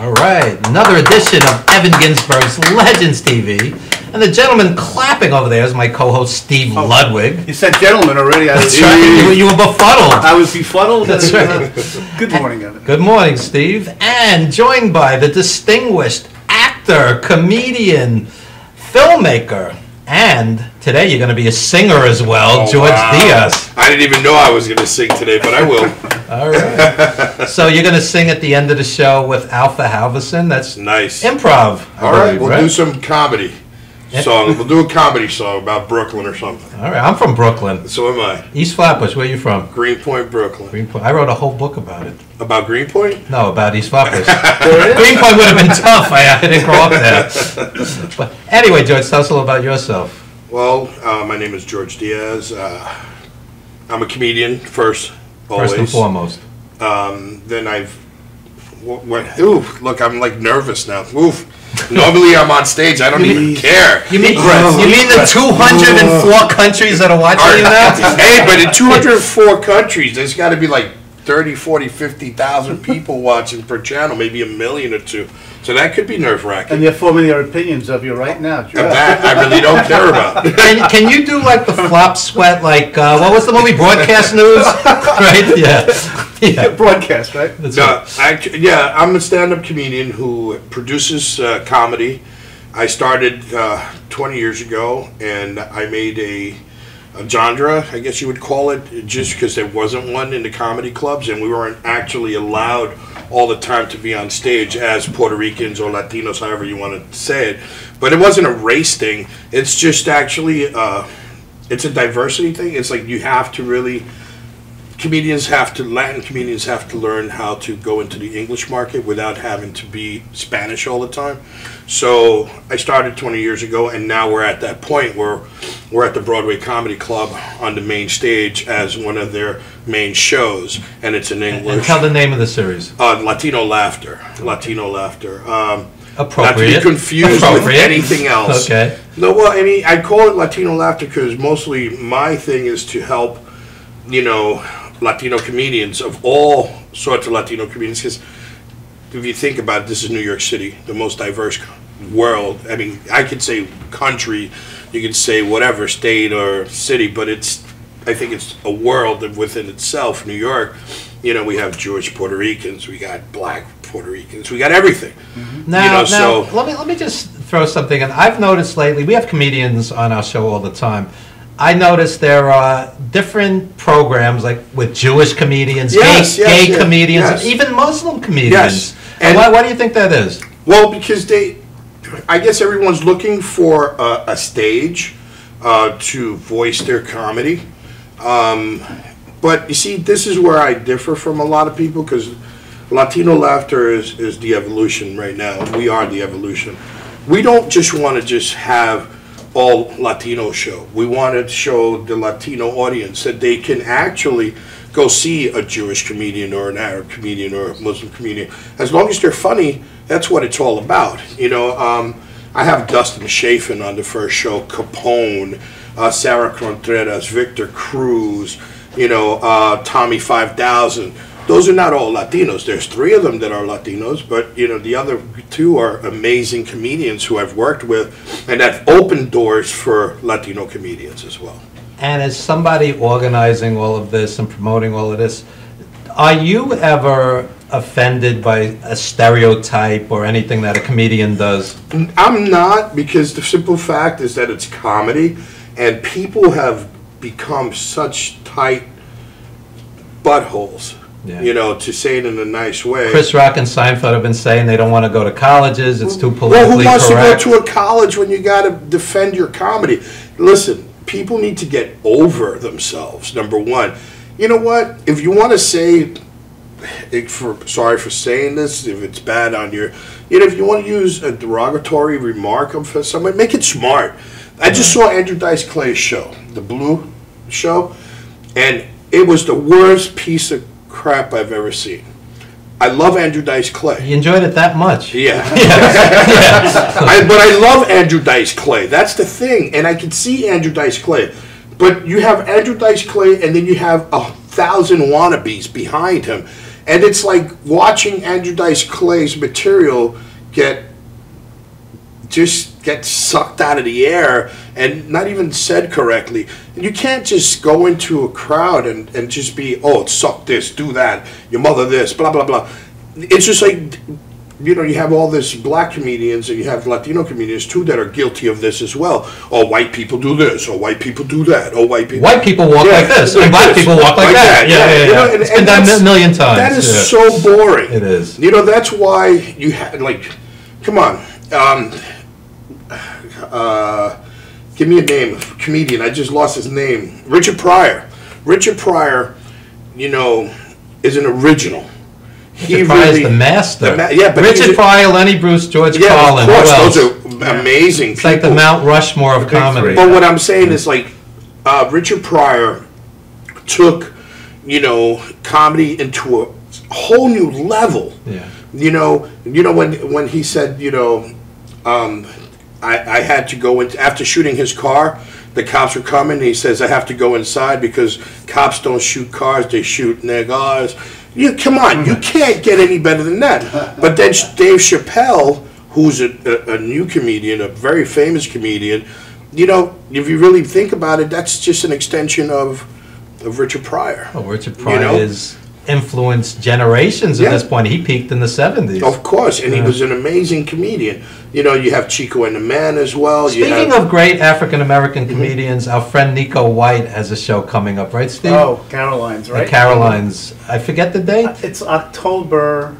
All right, another edition of Evan Ginsberg's Legends TV. And the gentleman clapping over there is my co-host, Steve Ludwig. You said gentleman already. That's right. You were befuddled. I was befuddled? That's right. Good morning, Evan. Good morning, Steve. And joined by the distinguished actor, comedian, filmmaker, and today you're going to be a singer as well, George Diaz. I didn't even know I was going to sing today, but I will. All right. So you're going to sing at the end of the show with Alpha Halverson. That's nice. Improv. All right, we'll do some comedy song. We'll do a comedy song about Brooklyn or something. All right, I'm from Brooklyn. So am I. East Flatbush, where are you from? Greenpoint, Brooklyn. Greenpoint. I wrote a whole book about it. About Greenpoint? No, about East Flatbush. Greenpoint would have been tough. I didn't grow up there. But anyway, George, tell us a little about yourself. Well, my name is George Diaz. I'm a comedian first, always. First and foremost. Then look, I'm like nervous now. Oof. Normally I'm on stage, I don't even care. You mean the 204 countries that are watching you now? Hey, but in 204 countries, there's got to be like 30, 40, 50,000 people watching per channel, maybe a million or two. So that could be nerve-wracking. And they're forming their opinions of you right now. That I really don't care about. Can you do like the flop sweat, like, what was the movie, Broadcast News? Right? Yeah. Broadcast, right? I'm a stand-up comedian who produces comedy. I started 20 years ago, and I made a genre, I guess you would call it, just because there wasn't one in the comedy clubs, and we weren't actually allowed all the time to be on stage as Puerto Ricans or Latinos, however you want to say it. But it wasn't a race thing. It's just actually, it's a diversity thing. It's like you have to really, Latin comedians have to learn how to go into the English market without having to be Spanish all the time. So I started 20 years ago, and now we're at that point where we're at the Broadway Comedy Club on the main stage as one of their main shows, and it's in English. And tell the name of the series. Latino Laughter. Latino Laughter. Appropriate. Not to be confused with anything else. Okay. No, well, I call it Latino Laughter because mostly my thing is to help, Latino comedians of all sorts of Latino comedians. Because if you think about it, this is New York City, the most diverse world. I mean, I could say country, you could say whatever, state or city, but I think it's a world within itself. New York, we have Jewish Puerto Ricans, we got black Puerto Ricans, we got everything. Mm-hmm. Now, let me just throw something in. I've noticed lately, we have comedians on our show all the time. I noticed there are different programs, like with Jewish comedians, gay comedians, even Muslim comedians. Yes. And why do you think that is? Well, because I guess everyone's looking for a stage to voice their comedy. But you see, this is where I differ from a lot of people, because Latino Laughter is the evolution right now. We are the evolution. We don't just want to have all Latino show. We want to show the Latino audience that they can actually go see a Jewish comedian or an Arab comedian or a Muslim comedian. As long as they're funny, that's what it's all about. I have Dustin Chafin on the first show, Capone, Sarah Contreras, Victor Cruz, Tommy 5000. Those are not all Latinos. There's 3 of them that are Latinos, but the other 2 are amazing comedians who I've worked with and have opened doors for Latino comedians as well. And as somebody organizing all of this and promoting all of this, are you ever offended by a stereotype or anything that a comedian does? I'm not, because the simple fact is that it's comedy, and people have become such tight buttholes. Yeah. To say it in a nice way. Chris Rock and Seinfeld have been saying they don't want to go to colleges. It's too politically correct. Well, who wants to go to a college when you got to defend your comedy? Listen, people need to get over themselves, number one. You know what? If you want to say, sorry for saying this, if it's bad on your, if you want to use a derogatory remark of someone, make it smart. I just saw Andrew Dice Clay's show, the Blue show, and it was the worst piece of crap I've ever seen. I love Andrew Dice Clay. You enjoyed it that much? Yeah. But I love Andrew Dice Clay. That's the thing. And I can see Andrew Dice Clay. But you have Andrew Dice Clay, and then you have 1,000 wannabes behind him. And it's like watching Andrew Dice Clay's material get sucked out of the air and not even said correctly. You can't just go into a crowd and just be, oh, suck this, do that, your mother this, blah, blah, blah. It's just like, you know, you have all this black comedians and you have Latino comedians too that are guilty of this as well. Oh, white people do this, or white people do that, or white people walk like this, and black people walk like that. Yeah. You know, it's been done a million times. That is so boring. It is. You know, that's why you had, like, come on, give me a name, a comedian. I just lost his name. Richard Pryor. Richard Pryor, you know, is an original. Richard Pryor's the master. But Richard Pryor, Lenny Bruce, George Carlin. Of course, those are amazing it's people. like the Mount Rushmore of comedy. But what I'm saying is, like, Richard Pryor took, you know, comedy into a whole new level. Yeah. You know when he said, you know, I had to go in after shooting his car. The cops were coming. And he says, I have to go inside because cops don't shoot cars; they shoot niggas. Come on, you can't get any better than that. But then Dave Chappelle, who's a new comedian, a very famous comedian, you know, if you really think about it, that's just an extension of Richard Pryor. Oh, Richard Pryor is influenced generations at this point. He peaked in the 70s. Of course, and he was an amazing comedian. You know, you have Chico and the Man as well. Speaking of great African-American comedians, our friend Nico White has a show coming up, right, Steve? Oh, Caroline's, right? The Carolines. I forget the date. It's October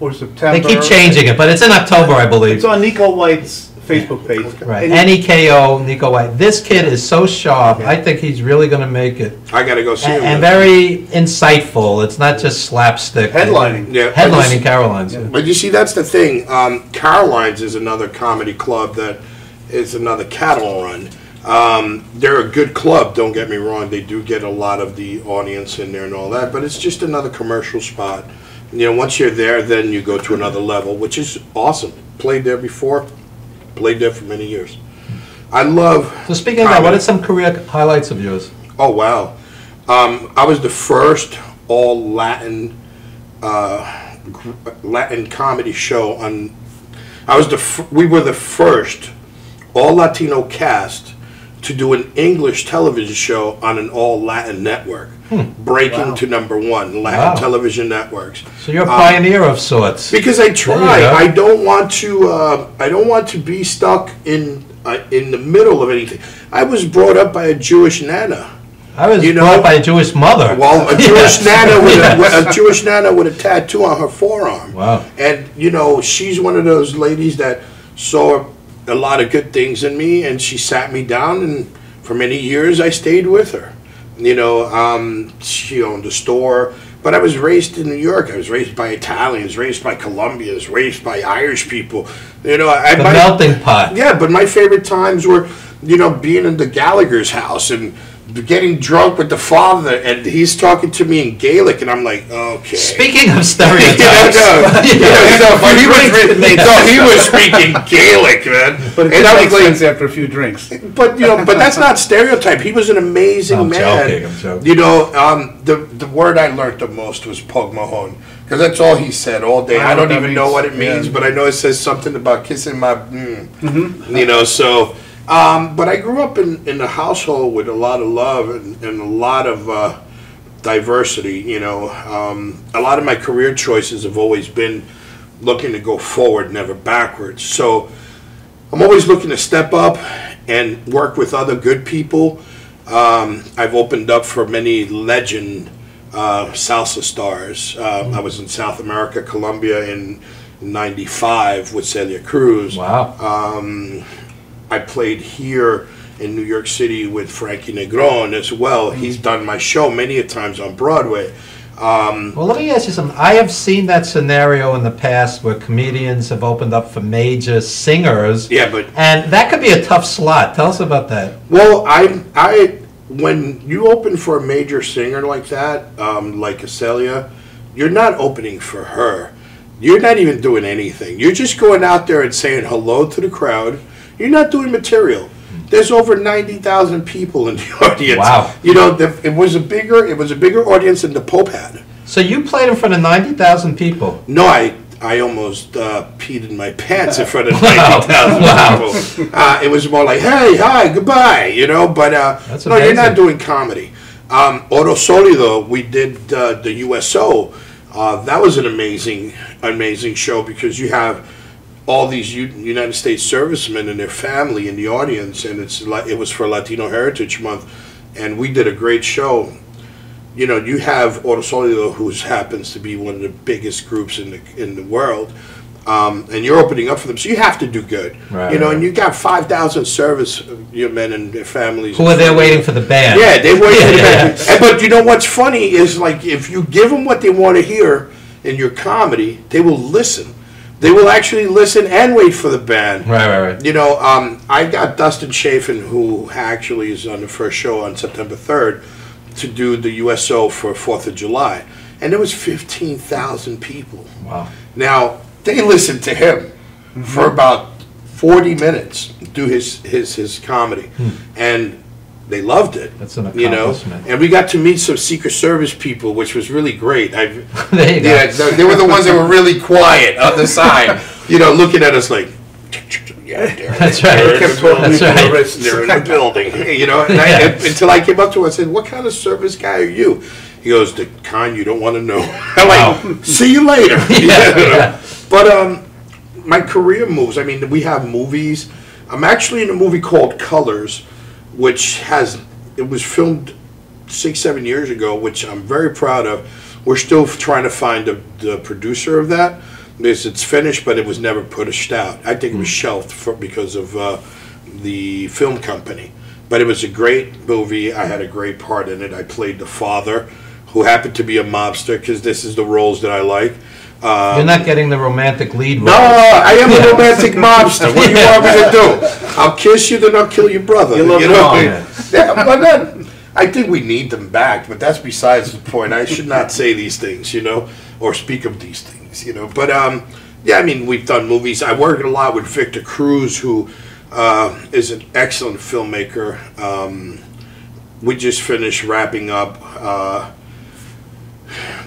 or September. They keep changing it, but it's in October, I believe. It's on Nico White's Facebook page. Right, NEKO, Nico White. This kid is so sharp. I think he's really going to make it. I got to go see him. And very insightful. It's not just slapstick. Headlining. Yeah, Headlining Carolines. Yeah. But you see, that's the thing. Carolines is another comedy club that is another cattle run. They're a good club, don't get me wrong. They do get a lot of the audience in there and all that, but it's just another commercial spot. You know, once you're there, then you go to another level, which is awesome. Played there before. Played there for many years. I love. So speaking of that, what are some career highlights of yours? Oh wow, I was the first all Latin comedy show on. We were the first all Latino cast to do an English television show on an all Latin network, breaking to #1 Latin television networks. So you're a pioneer of sorts. Because I try. I don't want to be stuck in the middle of anything. I was brought up by a Jewish nana. I was brought up by a Jewish mother. Well, a Jewish nana with a tattoo on her forearm. Wow. And you know, she's one of those ladies that saw a lot of good things in me, and she sat me down, and for many years I stayed with her. You know, she owned a store, but I was raised in New York. I was raised by Italians, raised by Colombians, raised by Irish people. You know, the melting pot. Yeah, but my favorite times were, you know, being in the Gallagher's house and getting drunk with the father, and he's talking to me in Gaelic, and I'm like, okay. Speaking of stereotypes, he was speaking Gaelic, man. But it makes sense after a few drinks. But you know, but that's not stereotype. He was an amazing man. I'm joking. You know, the word I learned the most was Pog Mahone, because that's all he said all day. I don't even know what it means, but I know it says something about kissing my. You know, so. But I grew up in a household with a lot of love and a lot of diversity, you know. A lot of my career choices have always been looking to go forward, never backwards. So I'm always looking to step up and work with other good people. I've opened up for many legend salsa stars. I was in South America, Colombia in '95 with Celia Cruz. Wow. I played here in New York City with Frankie Negron as well. He's done my show many a times on Broadway. Well, let me ask you something. I have seen that scenario in the past where comedians have opened up for major singers. Yeah, but and that could be a tough slot. Tell us about that. Well, when you open for a major singer like that, like Celia, you're not opening for her. You're not even doing anything. You're just going out there and saying hello to the crowd. You're not doing material. There's over 90,000 people in the audience. Wow. You know, it was a bigger audience than the Pope had. So you played in front of 90,000 people. No, I almost peed in my pants in front of 90,000 people. It was more like, hey, hi, goodbye, you know. But no, you're not doing comedy. Oro Solido, we did the USO. That was an amazing show because you have all these United States servicemen and their family in the audience, and it was for Latino Heritage Month, and we did a great show. You know, you have Oro Solido, who happens to be one of the biggest groups in the world, and you're opening up for them, so you have to do good. Right, you know, and you got 5,000 service men and their families. Who are there waiting for the band? Yeah, they're waiting for the band. But you know what's funny is, like, if you give them what they want to hear in your comedy, they will listen. They will actually listen and wait for the band. Right. You know, I got Dustin Chafin, who actually is on the first show on September 3rd, to do the USO for 4th of July. And there was 15,000 people. Wow. Now, they listened to him for about 40 minutes, do his comedy. And they loved it. That's an accomplishment. And we got to meet some Secret Service people, which was really great. There you go. Yeah, they were the ones that were really quiet on the side, you know, looking at us like, yeah, that's right. They're in the building, you know. And until I came up to him, I said, "What kind of service guy are you?" He goes, "The kind you don't want to know." I'm like, "See you later." Yeah. But my career moves. I mean, we have movies. I'm actually in a movie called Colors, which was filmed 6-7 years ago, which I'm very proud of. We're still trying to find the producer of that. It's finished, but it was never pushed out. I think it was shelved because of the film company. But it was a great movie. I had a great part in it. I played the father, who happened to be a mobster, because this is the roles that I like. You're not getting the romantic lead role. No, I am a romantic mobster. What do you want me to do? I'll kiss you, then I'll kill your brother. You love Yeah, but then, I think we need them back, but that's besides the point. I should not say these things, you know, or speak of these things, you know. But, yeah, I mean, we've done movies. I work a lot with Victor Cruz, who is an excellent filmmaker. We just finished wrapping up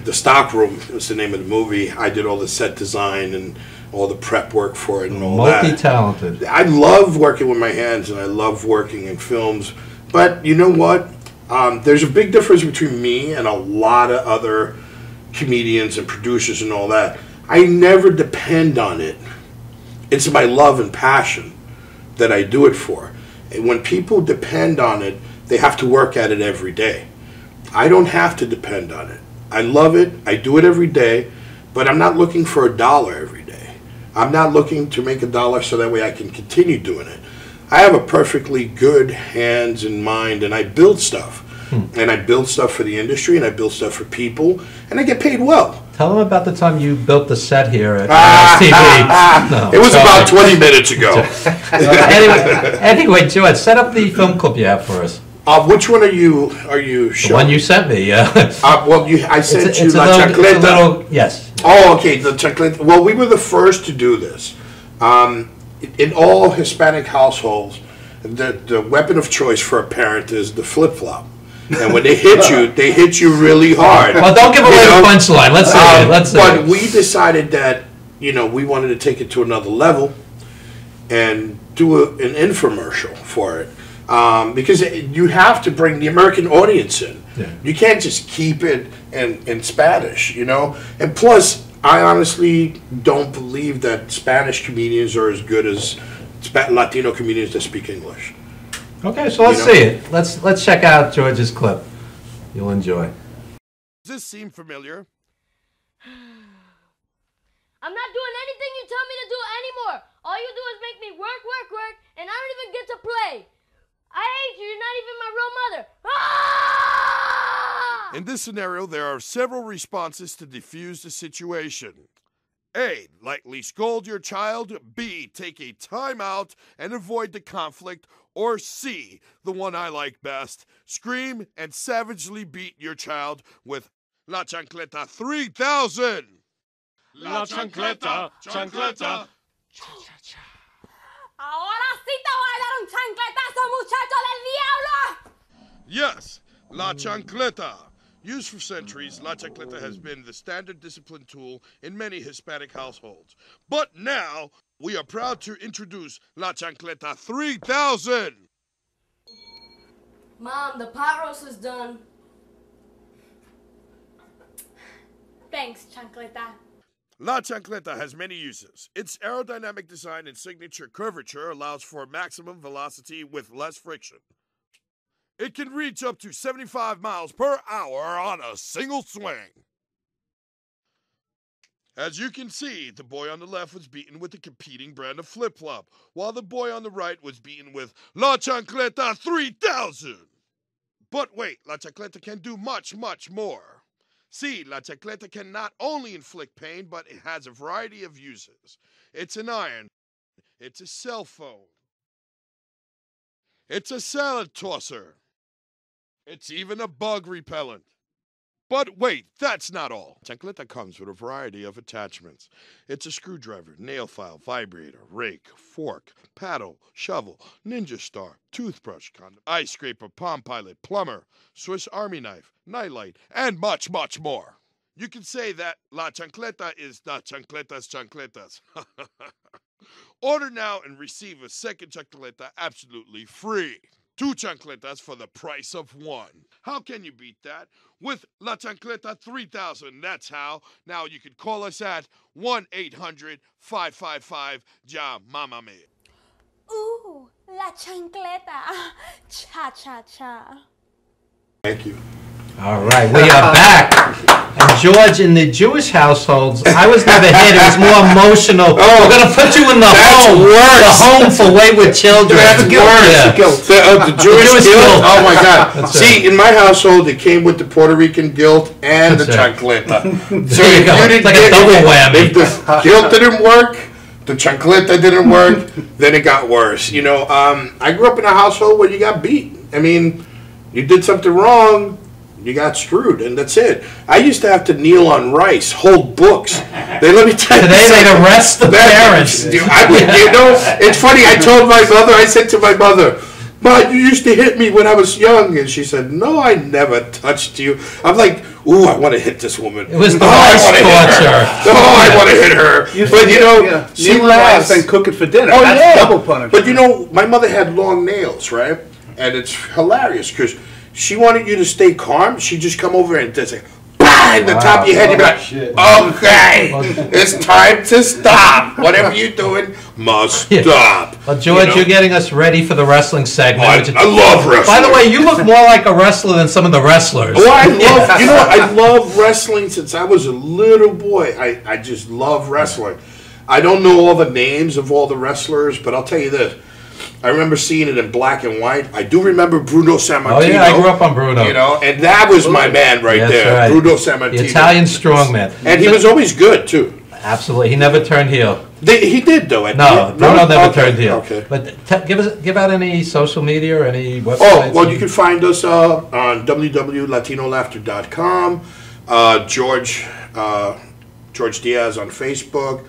The Stockroom was the name of the movie. I did all the set design and all the prep work for it and all that. Multi-talented. I love working with my hands, and I love working in films. But you know what? There's a big difference between me and a lot of other comedians and producers and all that. I never depend on it. It's my love and passion that I do it for. And when people depend on it, they have to work at it every day. I don't have to depend on it. I love it. I do it every day, but I'm not looking for $1 every day. I'm not looking to make $1 so that way I can continue doing it. I have a perfectly good hands and mind, and I build stuff. And I build stuff for the industry, and I build stuff for people, and I get paid well. Tell them about the time you built the set here at TV. No, it was about 20 minutes ago. Anyway, George, set up the film clip you have for us. Which one are you showing? The one you sent me, yeah. Well, I sent you La Chancleta. Yes. Oh, okay, the Chancleta. Well, we were the first to do this. In all Hispanic households, the weapon of choice for a parent is the flip-flop. And when they hit you really hard. Well, don't give away the punchline. Let's say it. But we decided that, you know, we wanted to take it to another level and do an infomercial for it. Because you have to bring the American audience in. Yeah. You can't just keep it in Spanish, you know? And plus, I honestly don't believe that Spanish comedians are as good as Latino comedians that speak English. Okay, so let's see it. Let's check out George's clip. You'll enjoy. Does this seem familiar? I'm not doing anything you tell me to do anymore. All you do is make me work, and I don't even get to play. I hate you. You're not even my real mother. Ah! In this scenario, there are several responses to defuse the situation. A. Lightly scold your child. B. Take a time out and avoid the conflict. Or C. The one I like best. Scream and savagely beat your child with La Chancleta 3000. La Chancleta, Chancleta. Ahora sí te voy a dar un chancletazo, muchacho del diablo. Yes, La Chancleta. Used for centuries, La Chancleta has been the standard discipline tool in many Hispanic households. But now, we are proud to introduce La Chancleta 3000. Mom, the pot roast is done. Thanks, Chancleta. La Chancleta has many uses. Its aerodynamic design and signature curvature allows for maximum velocity with less friction. It can reach up to 75 miles per hour on a single swing. As you can see, the boy on the left was beaten with a competing brand of flip-flop, while the boy on the right was beaten with La Chancleta 3000. But wait, La Chancleta can do much, much more. See, La Chancleta can not only inflict pain, but it has a variety of uses. It's an iron. It's a cell phone. It's a salad tosser. It's even a bug repellent. But wait, that's not all. Chancleta comes with a variety of attachments. It's a screwdriver, nail file, vibrator, rake, fork, paddle, shovel, ninja star, toothbrush, condom, ice scraper, palm pilot, plumber, Swiss Army knife, nightlight, and much, much more. You can say that La Chancleta is La Chancleta's chancletas. Order now and receive a second chancleta absolutely free. 2 chancletas for the price of 1. How can you beat that? With La Chancleta 3000, that's how. Now you can call us at 1-800-555-JA-MAMA-ME. Ooh, la chancleta. Cha-cha-cha. Thank you. All right, we are back. And George, in the Jewish households, I was never hit. It was more emotional. We're going to put you in the home. Worse. The home for wayward children. That's worse. The Jewish guilt. Oh my God. That's See, right. in my household, it came with the Puerto Rican guilt and That's the right. chancleta. So There you if go. you It's didn't like a get double it, whammy. if the guilt didn't work, the chancleta didn't work, then it got worse. You know, I grew up in a household where you got beat. I mean, you did something wrong, you got screwed, and that's it. I used to have to kneel on rice, hold books. They let me tell you Today they'd something. arrest the parents. You know, it's funny. I told my mother. I said to my mother, "Ma, you used to hit me when I was young," and she said, "No, I never touched you." I'm like, "Ooh, I want to hit this woman." It was the I rice wanna hit her. torture. Oh, I want to hit her. But you know, she kneel on rice laughs. and cook it for dinner. Oh, That's yeah. double punishment. But you know, my mother had long nails, right? And it's hilarious because she wanted you to stay calm. She'd just come over and just say, "Bah!" in the top of your head. You'd be like, "Okay, it's time to stop. Whatever you're doing must stop." Well, George, You know? you're getting us ready for the wrestling segment. I love wrestling. By the way, you look more like a wrestler than some of the wrestlers. Oh, I love, you know, I love wrestling since I was a little boy. I just love wrestling. I don't know all the names of all the wrestlers, but I'll tell you this. I remember seeing it in black and white. I do remember Bruno Sammartino. Oh, yeah, I grew up on Bruno. You know, and that was my man right That's there, right. Bruno Sammartino. The Italian strongman. And he was always good, too. Absolutely. He never turned heel. He did, though. No, Bruno never Okay, turned heel. Okay. But give out any social media or any websites. Oh, well, you can find us on www.latinolaughter.com. George Diaz on Facebook.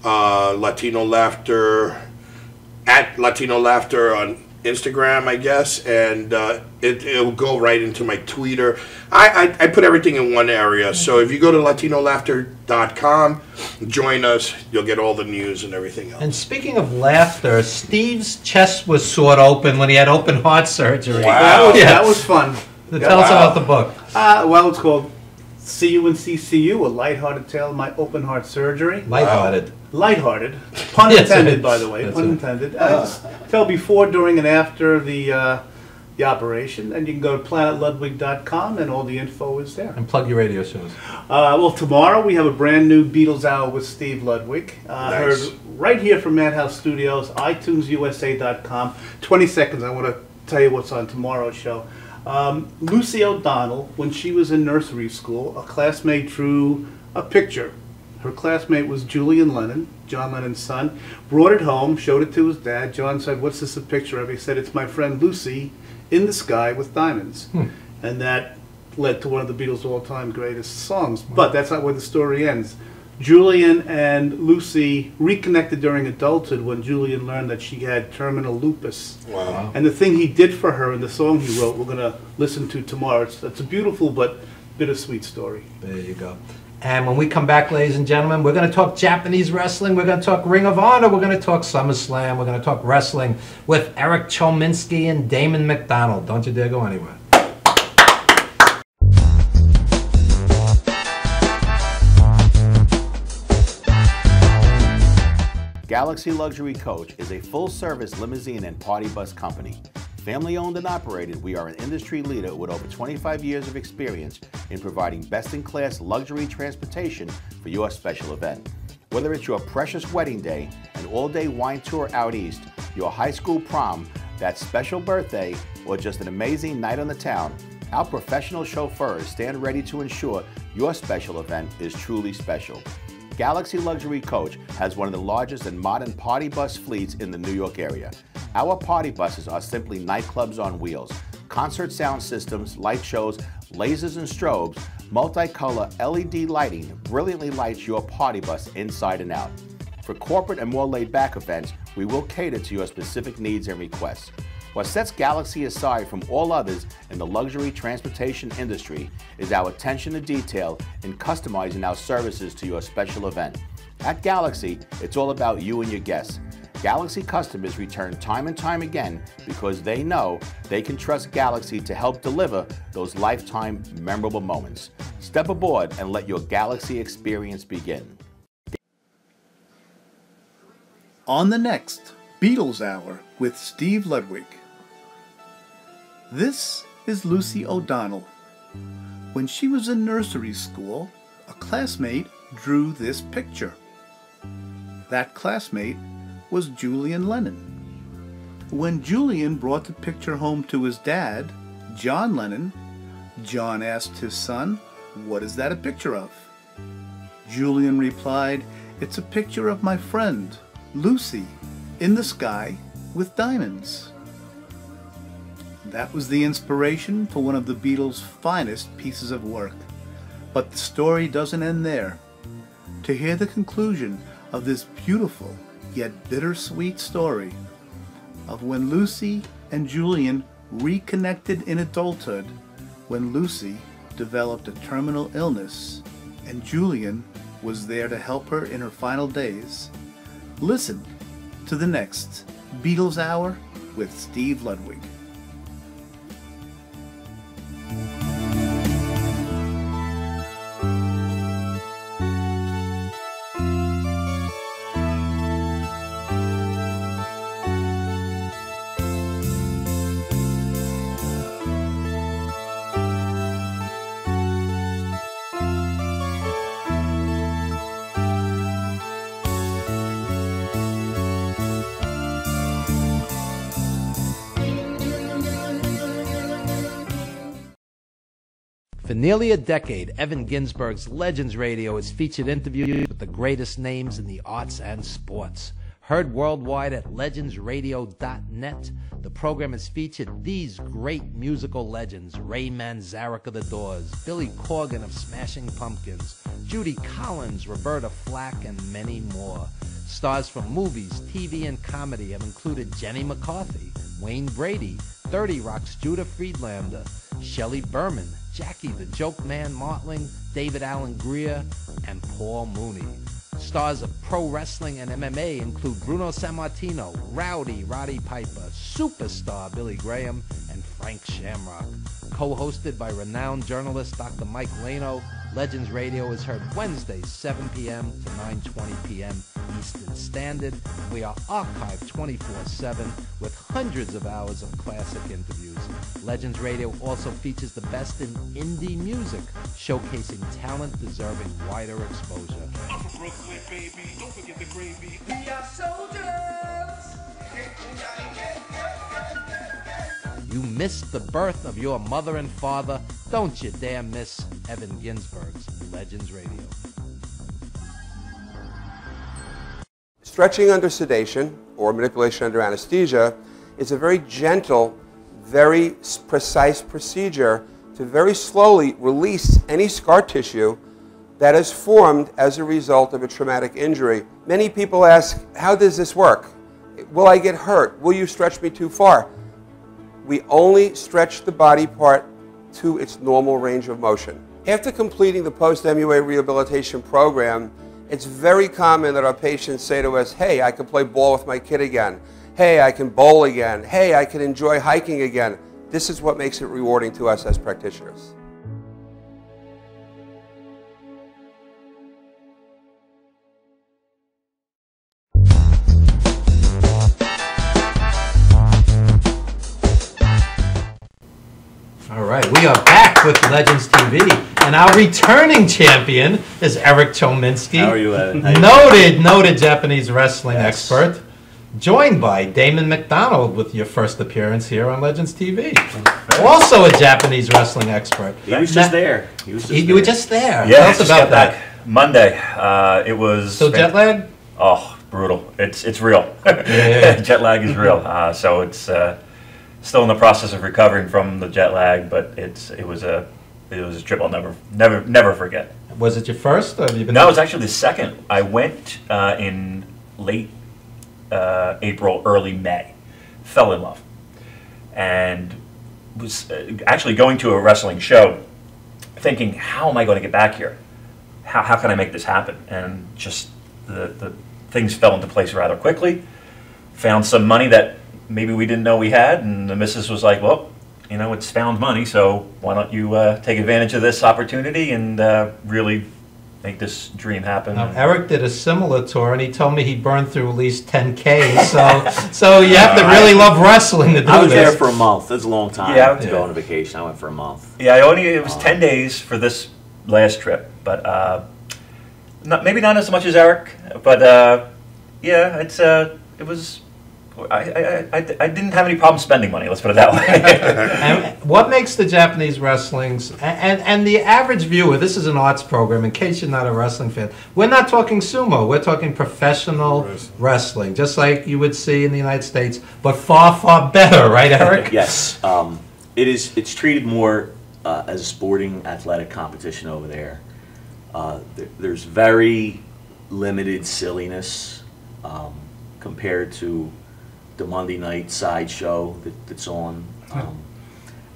Latino Laughter, at Latino Laughter on Instagram, I guess. And it'll go right into my Twitter. I put everything in one area. So if you go to latinolaughter.com, join us. You'll get all the news and everything else. And speaking of laughter, Steve's chest was sawed open when he had open heart surgery. Wow. That was fun. Tell us about the book. Well, it's called CUNCCU, A Lighthearted Tale of My Open Heart Surgery. Lighthearted. Lighthearted. Pun Yes, intended, it- by the way. that's Pun it. intended. Just tell before, during, and after the operation. And you can go to planetludwig.com and all the info is there. And plug your radio shows. Well, tomorrow we have a brand new Beatles Hour with Steve Ludwig. Nice. Heard right here from Madhouse Studios, iTunesUSA.com. 20 seconds, I want to tell you what's on tomorrow's show. Lucy O'Donnell, when she was in nursery school, a classmate drew a picture. Her classmate was Julian Lennon, John Lennon's son, brought it home, showed it to his dad. John said, "What's this a picture of?" He said, "It's my friend Lucy in the sky with diamonds." And that led to one of the Beatles' all-time greatest songs. But that's not where the story ends. Julian and Lucy reconnected during adulthood when Julian learned that she had terminal lupus. Wow. And the thing he did for her in the song he wrote, we're going to listen to tomorrow. It's a beautiful but bittersweet story. There you go. And when we come back, ladies and gentlemen, we're going to talk Japanese wrestling, we're going to talk Ring of Honor, we're going to talk SummerSlam, we're going to talk wrestling with Eric Cholminski and Damon McDonald. Don't you dare go anywhere. Galaxy Luxury Coach is a full-service limousine and party bus company. Family-owned and operated, we are an industry leader with over 25 years of experience in providing best-in-class luxury transportation for your special event. Whether it's your precious wedding day, an all-day wine tour out east, your high school prom, that special birthday, or just an amazing night on the town, our professional chauffeurs stand ready to ensure your special event is truly special. Galaxy Luxury Coach has one of the largest and modern party bus fleets in the New York area. Our party buses are simply nightclubs on wheels. Concert sound systems, light shows, lasers and strobes, multicolor LED lighting brilliantly lights your party bus inside and out. For corporate and more laid-back events, we will cater to your specific needs and requests. What sets Galaxy aside from all others in the luxury transportation industry is our attention to detail in customizing our services to your special event. At Galaxy, it's all about you and your guests. Galaxy customers return time and time again because they know they can trust Galaxy to help deliver those lifetime memorable moments. Step aboard and let your Galaxy experience begin. On the next Beatles Hour with Steve Ludwig. This is Lucy O'Donnell. When she was in nursery school, a classmate drew this picture. That classmate was Julian Lennon. When Julian brought the picture home to his dad, John Lennon, John asked his son, "What is that a picture of?" Julian replied, "It's a picture of my friend, Lucy, in the sky with diamonds." That was the inspiration for one of the Beatles' finest pieces of work. But the story doesn't end there. To hear the conclusion of this beautiful yet bittersweet story of when Lucy and Julian reconnected in adulthood, when Lucy developed a terminal illness and Julian was there to help her in her final days, listen to the next Beatles Hour with Steve Ludwig. For nearly a decade, Evan Ginsberg's Legends Radio has featured interviews with the greatest names in the arts and sports. Heard worldwide at legendsradio.net, the program has featured these great musical legends: Ray Manzarek of The Doors, Billy Corgan of Smashing Pumpkins, Judy Collins, Roberta Flack, and many more. Stars from movies, TV, and comedy have included Jenny McCarthy, Wayne Brady, 30 Rock's Judah Friedlander, Shelley Berman, Jackie the Joke Man Martling, David Allen Greer, and Paul Mooney. Stars of pro wrestling and MMA include Bruno Sammartino, Rowdy Roddy Piper, Superstar Billy Graham, and Frank Shamrock. Co-hosted by renowned journalist Dr. Mike Lano, Legends Radio is heard Wednesdays 7 p.m. to 9:20 p.m. Eastern Standard. We are archived 24/7 with hundreds of hours of classic interviews. Legends Radio also features the best in indie music, showcasing talent deserving wider exposure. I'm from Brooklyn, baby. Don't forget the gravy. We are soldiers. You missed the birth of your mother and father. Don't you dare miss Evan Ginsberg's Legends Radio. Stretching under sedation or manipulation under anesthesia is a very gentle, very precise procedure to very slowly release any scar tissue that is formed as a result of a traumatic injury. Many people ask, how does this work? Will I get hurt? Will you stretch me too far? We only stretch the body part to its normal range of motion. After completing the post-MUA rehabilitation program, it's very common that our patients say to us, hey, I can play ball with my kid again. Hey, I can bowl again. Hey, I can enjoy hiking again. This is what makes it rewarding to us as practitioners. All right, we are back with Legends TV, and our returning champion is Eric Cholminksi. How are you, Evan? Noted Japanese wrestling expert, joined by Damon McDonald with your first appearance here on Legends TV. Also a Japanese wrestling expert. He was just there. You were just there. Yeah, Tell us just about got that. back Monday. It was So jet lag? Oh, brutal. It's real. Yeah. Jet lag is real. So it's still in the process of recovering from the jet lag, but it was a trip I'll never forget. Was it your first? Or have you been No, it was actually the second. I went in late April, early May. Fell in love, and was actually going to a wrestling show, thinking, how am I going to get back here? How can I make this happen? And just the things fell into place rather quickly. Found some money that maybe we didn't know we had, and the missus was like, well, you know, it's found money, so why don't you take advantage of this opportunity and really make this dream happen. Now, Eric did a similar tour, and he told me he burned through at least 10K, so you have to really love wrestling to do this. I was there for a month. That's a long time to go on a vacation. I went for a month. Yeah, it was 10 days for this last trip, but maybe not as much as Eric, but yeah, it was. I didn't have any problem spending money, let's put it that way. And what makes the Japanese wrestlings, and the average viewer, this is an arts program, in case you're not a wrestling fan, we're not talking sumo, we're talking professional wrestling, just like you would see in the United States, but far, far better, right, Eric? Yes. It's treated more as a sporting, athletic competition over there. There's very limited silliness compared to the Monday night sideshow that's on.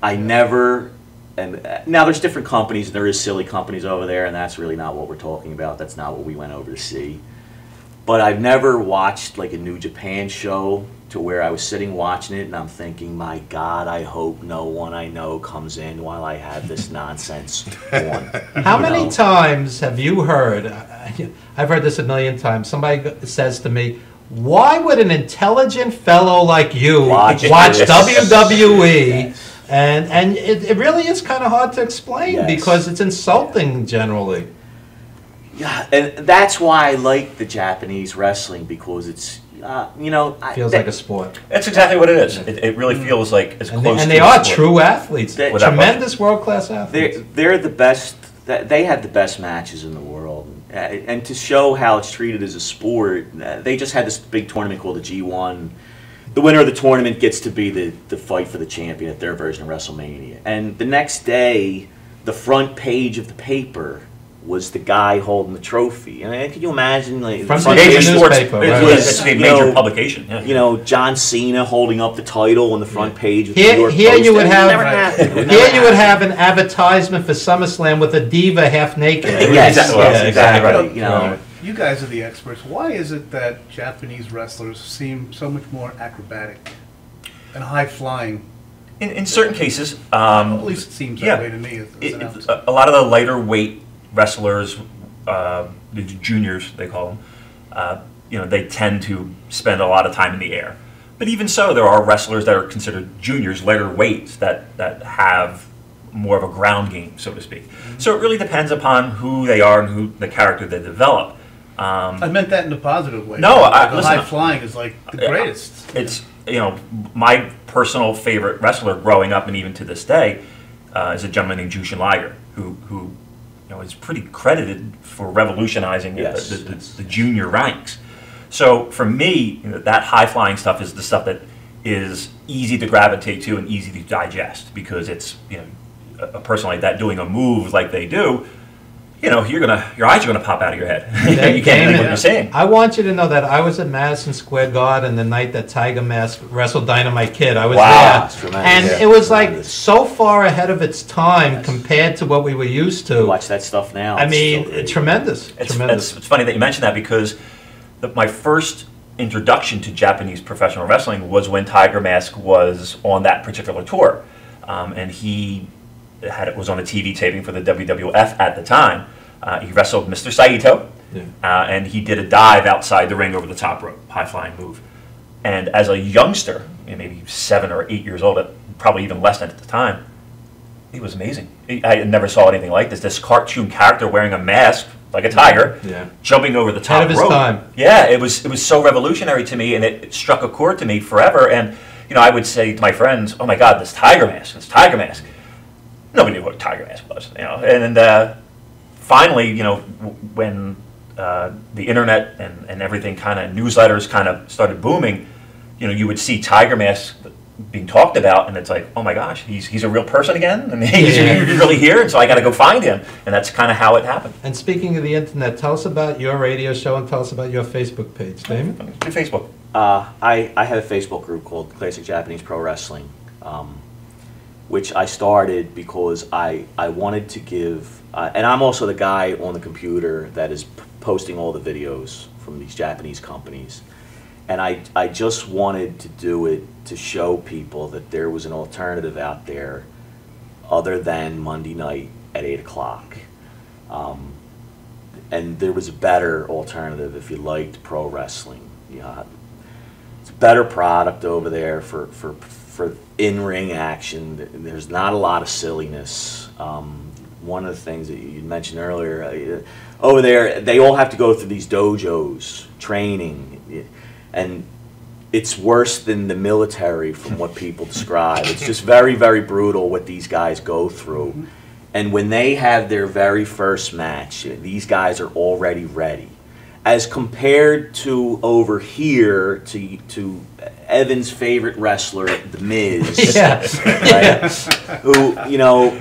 I never, and now there's different companies, there is silly companies over there, and that's really not what we're talking about. That's not what we went over to see. But I've never watched like a New Japan show to where I was sitting watching it and I'm thinking, my God, I hope no one I know comes in while I have this nonsense on. How many times have you heard, I've heard this a million times, somebody says to me, why would an intelligent fellow like you watch WWE? Yes. And it really is kind of hard to explain because it's insulting generally. Yeah, and that's why I like the Japanese wrestling, because it's, you know... Feels like a sport. That's exactly what it is. It really feels like it's close to a sport. And they are true athletes. Tremendous world-class athletes. They're the best. They have the best matches in the world. And to show how it's treated as a sport, they just had this big tournament called the G1. The winner of the tournament gets to be the fight for the champion at their version of WrestleMania. And the next day, the front page of the paper was the guy holding the trophy. And can you imagine, like, front page of the newspaper? It was a major publication. Yeah. You know, John Cena holding up the title on the front page of the Here New York you Post. would Never have an advertisement for SummerSlam with a diva half naked. Yes, exactly right. You know, you guys are the experts. Why is it that Japanese wrestlers seem so much more acrobatic and high flying? In certain cases, at least it seems that way to me. A lot of the lighter weight wrestlers, the juniors they call them, you know, they tend to spend a lot of time in the air. But even so, there are wrestlers that are considered juniors, lighter weights, that have more of a ground game, so to speak. Mm-hmm. So it really depends upon who they are and who the character they develop. I meant that in a positive way. No, listen, high flying is like the greatest. It's, you know, my personal favorite wrestler growing up and even to this day is a gentleman named Jushin Liger, who you know, is pretty credited for revolutionizing the junior ranks. So for me, you know, that high-flying stuff is the stuff that is easy to gravitate to and easy to digest, because it's, you know, a person like that doing a move like they do, you know, your eyes are gonna pop out of your head. You can't believe what you're seeing. I want you to know that I was at Madison Square Garden the night that Tiger Mask wrestled Dynamite Kid. I was there, and it was like so far ahead of its time compared to what we were used to. Watch that stuff now. I mean, tremendous. Tremendous. It's funny that you mentioned that because my first introduction to Japanese professional wrestling was when Tiger Mask was on that particular tour, and he was on a TV taping for the WWF at the time. He wrestled Mr. Saito, and he did a dive outside the ring over the top rope, high-flying move. And as a youngster, maybe 7 or 8 years old, probably even less than at the time, he was amazing. I never saw anything like this. This cartoon character wearing a mask, like a tiger, jumping over the top rope. Ahead of his time. Yeah, it was so revolutionary to me, and it struck a chord to me forever. And you know, I would say to my friends, "Oh my God, this Tiger Mask!" Nobody knew what Tiger Mask was, you know. And finally, you know, when the internet and everything kind of newsletters kind of started booming, you know, you would see Tiger Mask being talked about, and it's like, oh my gosh, he's a real person again, and he's really here, and so I got to go find him, and that's kind of how it happened. And speaking of the internet, tell us about your radio show and tell us about your Facebook page, Damon. Your Facebook. I have a Facebook group called Classic Japanese Pro Wrestling, which I started because I wanted to give, and I'm also the guy on the computer that is posting all the videos from these Japanese companies. And I just wanted to do it to show people that there was an alternative out there other than Monday night at 8 o'clock. And there was a better alternative if you liked pro wrestling. You know, it's a better product over there for in-ring action. There's not a lot of silliness. One of the things that you mentioned earlier, over there, they all have to go through these dojos, training. And it's worse than the military from what people describe. It's just very, very brutal what these guys go through. And when they have their very first match, these guys are already ready. As compared to over here, to Evan's favorite wrestler, The Miz, right? Who, you know,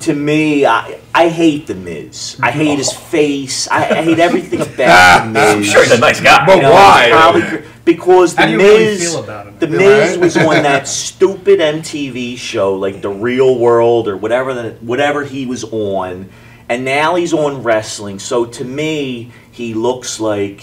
to me, I hate The Miz. I hate his face. I hate everything about The Miz. I'm sure he's a nice guy. But why? Because The Miz, feel about him? The Miz was on that stupid MTV show, like The Real World or whatever he was on, and now he's on wrestling. So to me, he looks like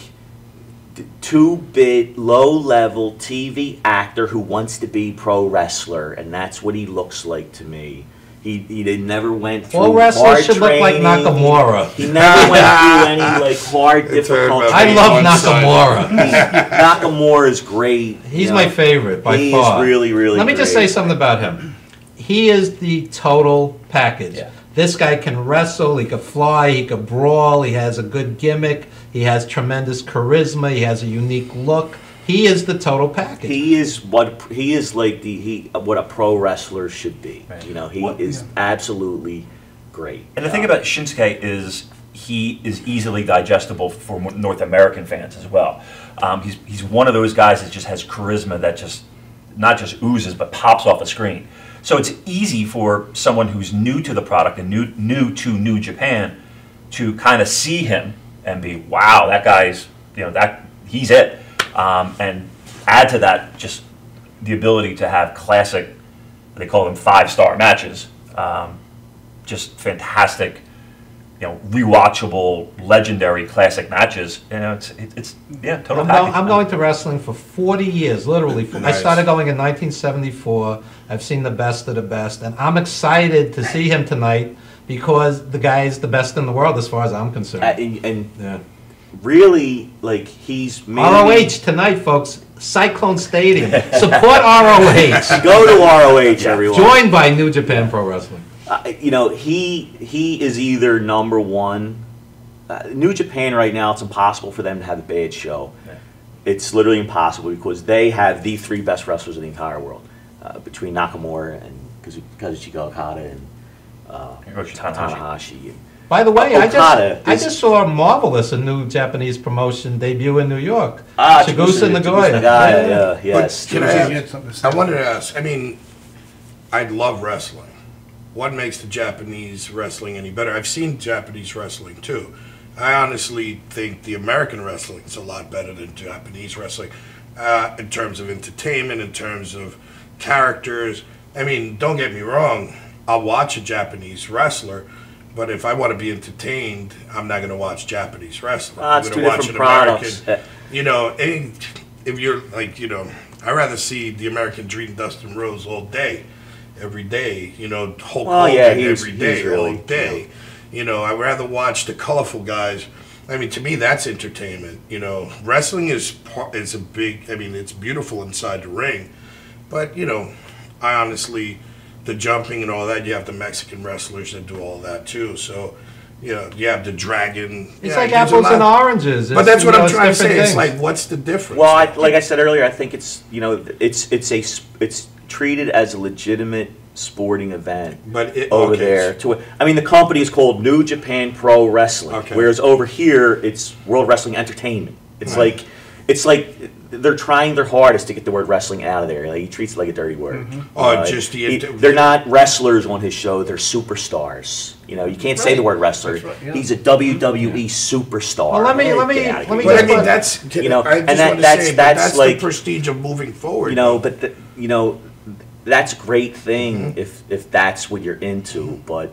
the 2-bit, low-level TV actor who wants to be pro wrestler, and that's what he looks like to me. He never went through hard wrestlers should training. look like Nakamura. He never went through any like hard, difficult training. I love Nakamura. Nakamura is great. He's my favorite by far. He's really, really Let me great. just say something about him. He is the total package. Yeah. This guy can wrestle, he can fly, he can brawl, he has a good gimmick, he has tremendous charisma, he has a unique look. He is the total package. He is what a pro wrestler should be. Right. You know, he is absolutely great. And the thing about Shinsuke is he is easily digestible for North American fans as well. He's one of those guys that just has charisma that just not just oozes but pops off the screen. So it's easy for someone who's new to the product and new to New Japan to kind of see him and be, wow, that guy's, you know, that he's it. And add to that just the ability to have classic, they call them 5-star matches, just fantastic, you know, rewatchable, legendary classic matches. You know, it's total package. I'm going to wrestling for 40 years, literally. I started going in 1974. I've seen the best of the best, and I'm excited to see him tonight because the guy is the best in the world as far as I'm concerned. Really, like, he's maybe... ROH tonight, folks. Cyclone Stadium. Support ROH. Go to ROH, everyone. Joined by New Japan Pro Wrestling. You know, he is either number one. New Japan right now, it's impossible for them to have a bad show. Yeah. It's literally impossible because they have the 3 best wrestlers in the entire world, between Nakamura and Kazuchika Okada and Tanahashi. By the way, I just saw Marvelous, a new Japanese promotion debut in New York. Chigusa Nagoya. Yes. I wanted to ask, I mean, I love wrestling, what makes the Japanese wrestling any better? I've seen Japanese wrestling too. I honestly think the American wrestling is a lot better than Japanese wrestling in terms of entertainment, in terms of characters. I mean, don't get me wrong, I'll watch a Japanese wrestler, but if I want to be entertained, I'm not going to watch Japanese wrestling. I'm It's going two to watch different an products. American. You know, and if you're like, you know, I'd rather see the American Dream Dustin Rhodes all day, every day. You know, Hulk Hogan every day, really, all day. You know, I'd rather watch the colorful guys. I mean, to me, that's entertainment. You know, wrestling is a big. I mean, it's beautiful inside the ring, but you know, I honestly, the jumping and all that. You have the Mexican wrestlers that do all that too. So, you know, you have the dragon. It's like apples and oranges. But that's what I'm trying to say. It's like, what's the difference? Well, like I said earlier, I think it's, you know, it's treated as a legitimate sporting event, but over there. I mean, the company is called New Japan Pro Wrestling, whereas over here it's World Wrestling Entertainment. It's like they're trying their hardest to get the word wrestling out of there. Like, he treats it like a dirty word. They're not wrestlers on his show; they're superstars. You know, you can't say the word wrestler. He's a WWE superstar. Well, let me. But I mean, that's, you know, I just want to say that's like the prestige of moving forward. You know, but you know, that's a great thing if that's what you're into, but.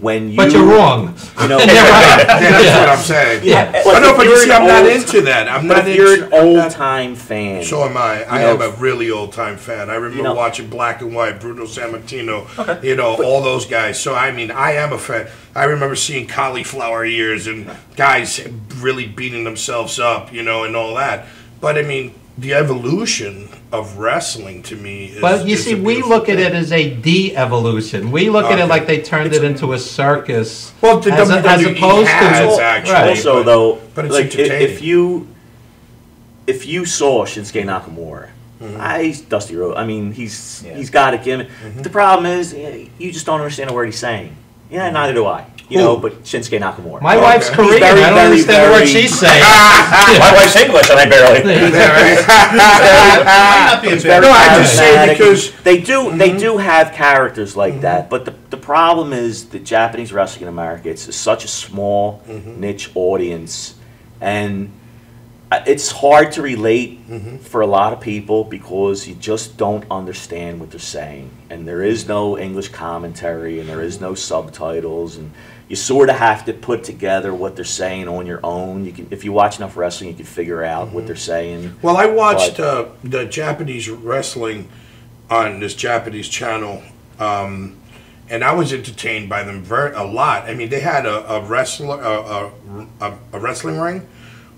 But you're wrong. You know, that's what I'm saying. Yeah, but you see, I'm not into that. I'm not. If you're an old-time fan, so am I. I am a really old-time fan. I remember watching Black and White, Bruno Sammartino. You know, all those guys. So I mean, I am a fan. I remember seeing cauliflower ears and guys really beating themselves up, you know, and all that. But I mean, the evolution of wrestling to me is. But you see, we look at it as a de-evolution. We look at it like they turned it into a circus. Well, the as opposed to actually. Right. Also, though, but it's like entertaining. if you saw Shinsuke Nakamura, he's Dusty Rhodes. I mean, he's got a gimmick. The problem is, you just don't understand a word he's saying. Yeah, neither do I. You know, but Shinsuke Nakamura. My wife's Korean. I don't understand the word she's saying. My wife's English, and I barely. No, I just say because they do have characters like that. But the problem is the Japanese wrestling in America. It's such a small niche audience, and it's hard to relate for a lot of people because you just don't understand what they're saying, and there is no English commentary, and there is no subtitles, and you sort of have to put together what they're saying on your own. You can, if you watch enough wrestling, you can figure out what they're saying. Well, I watched the Japanese wrestling on this Japanese channel, and I was entertained by them a lot. I mean, they had a wrestling ring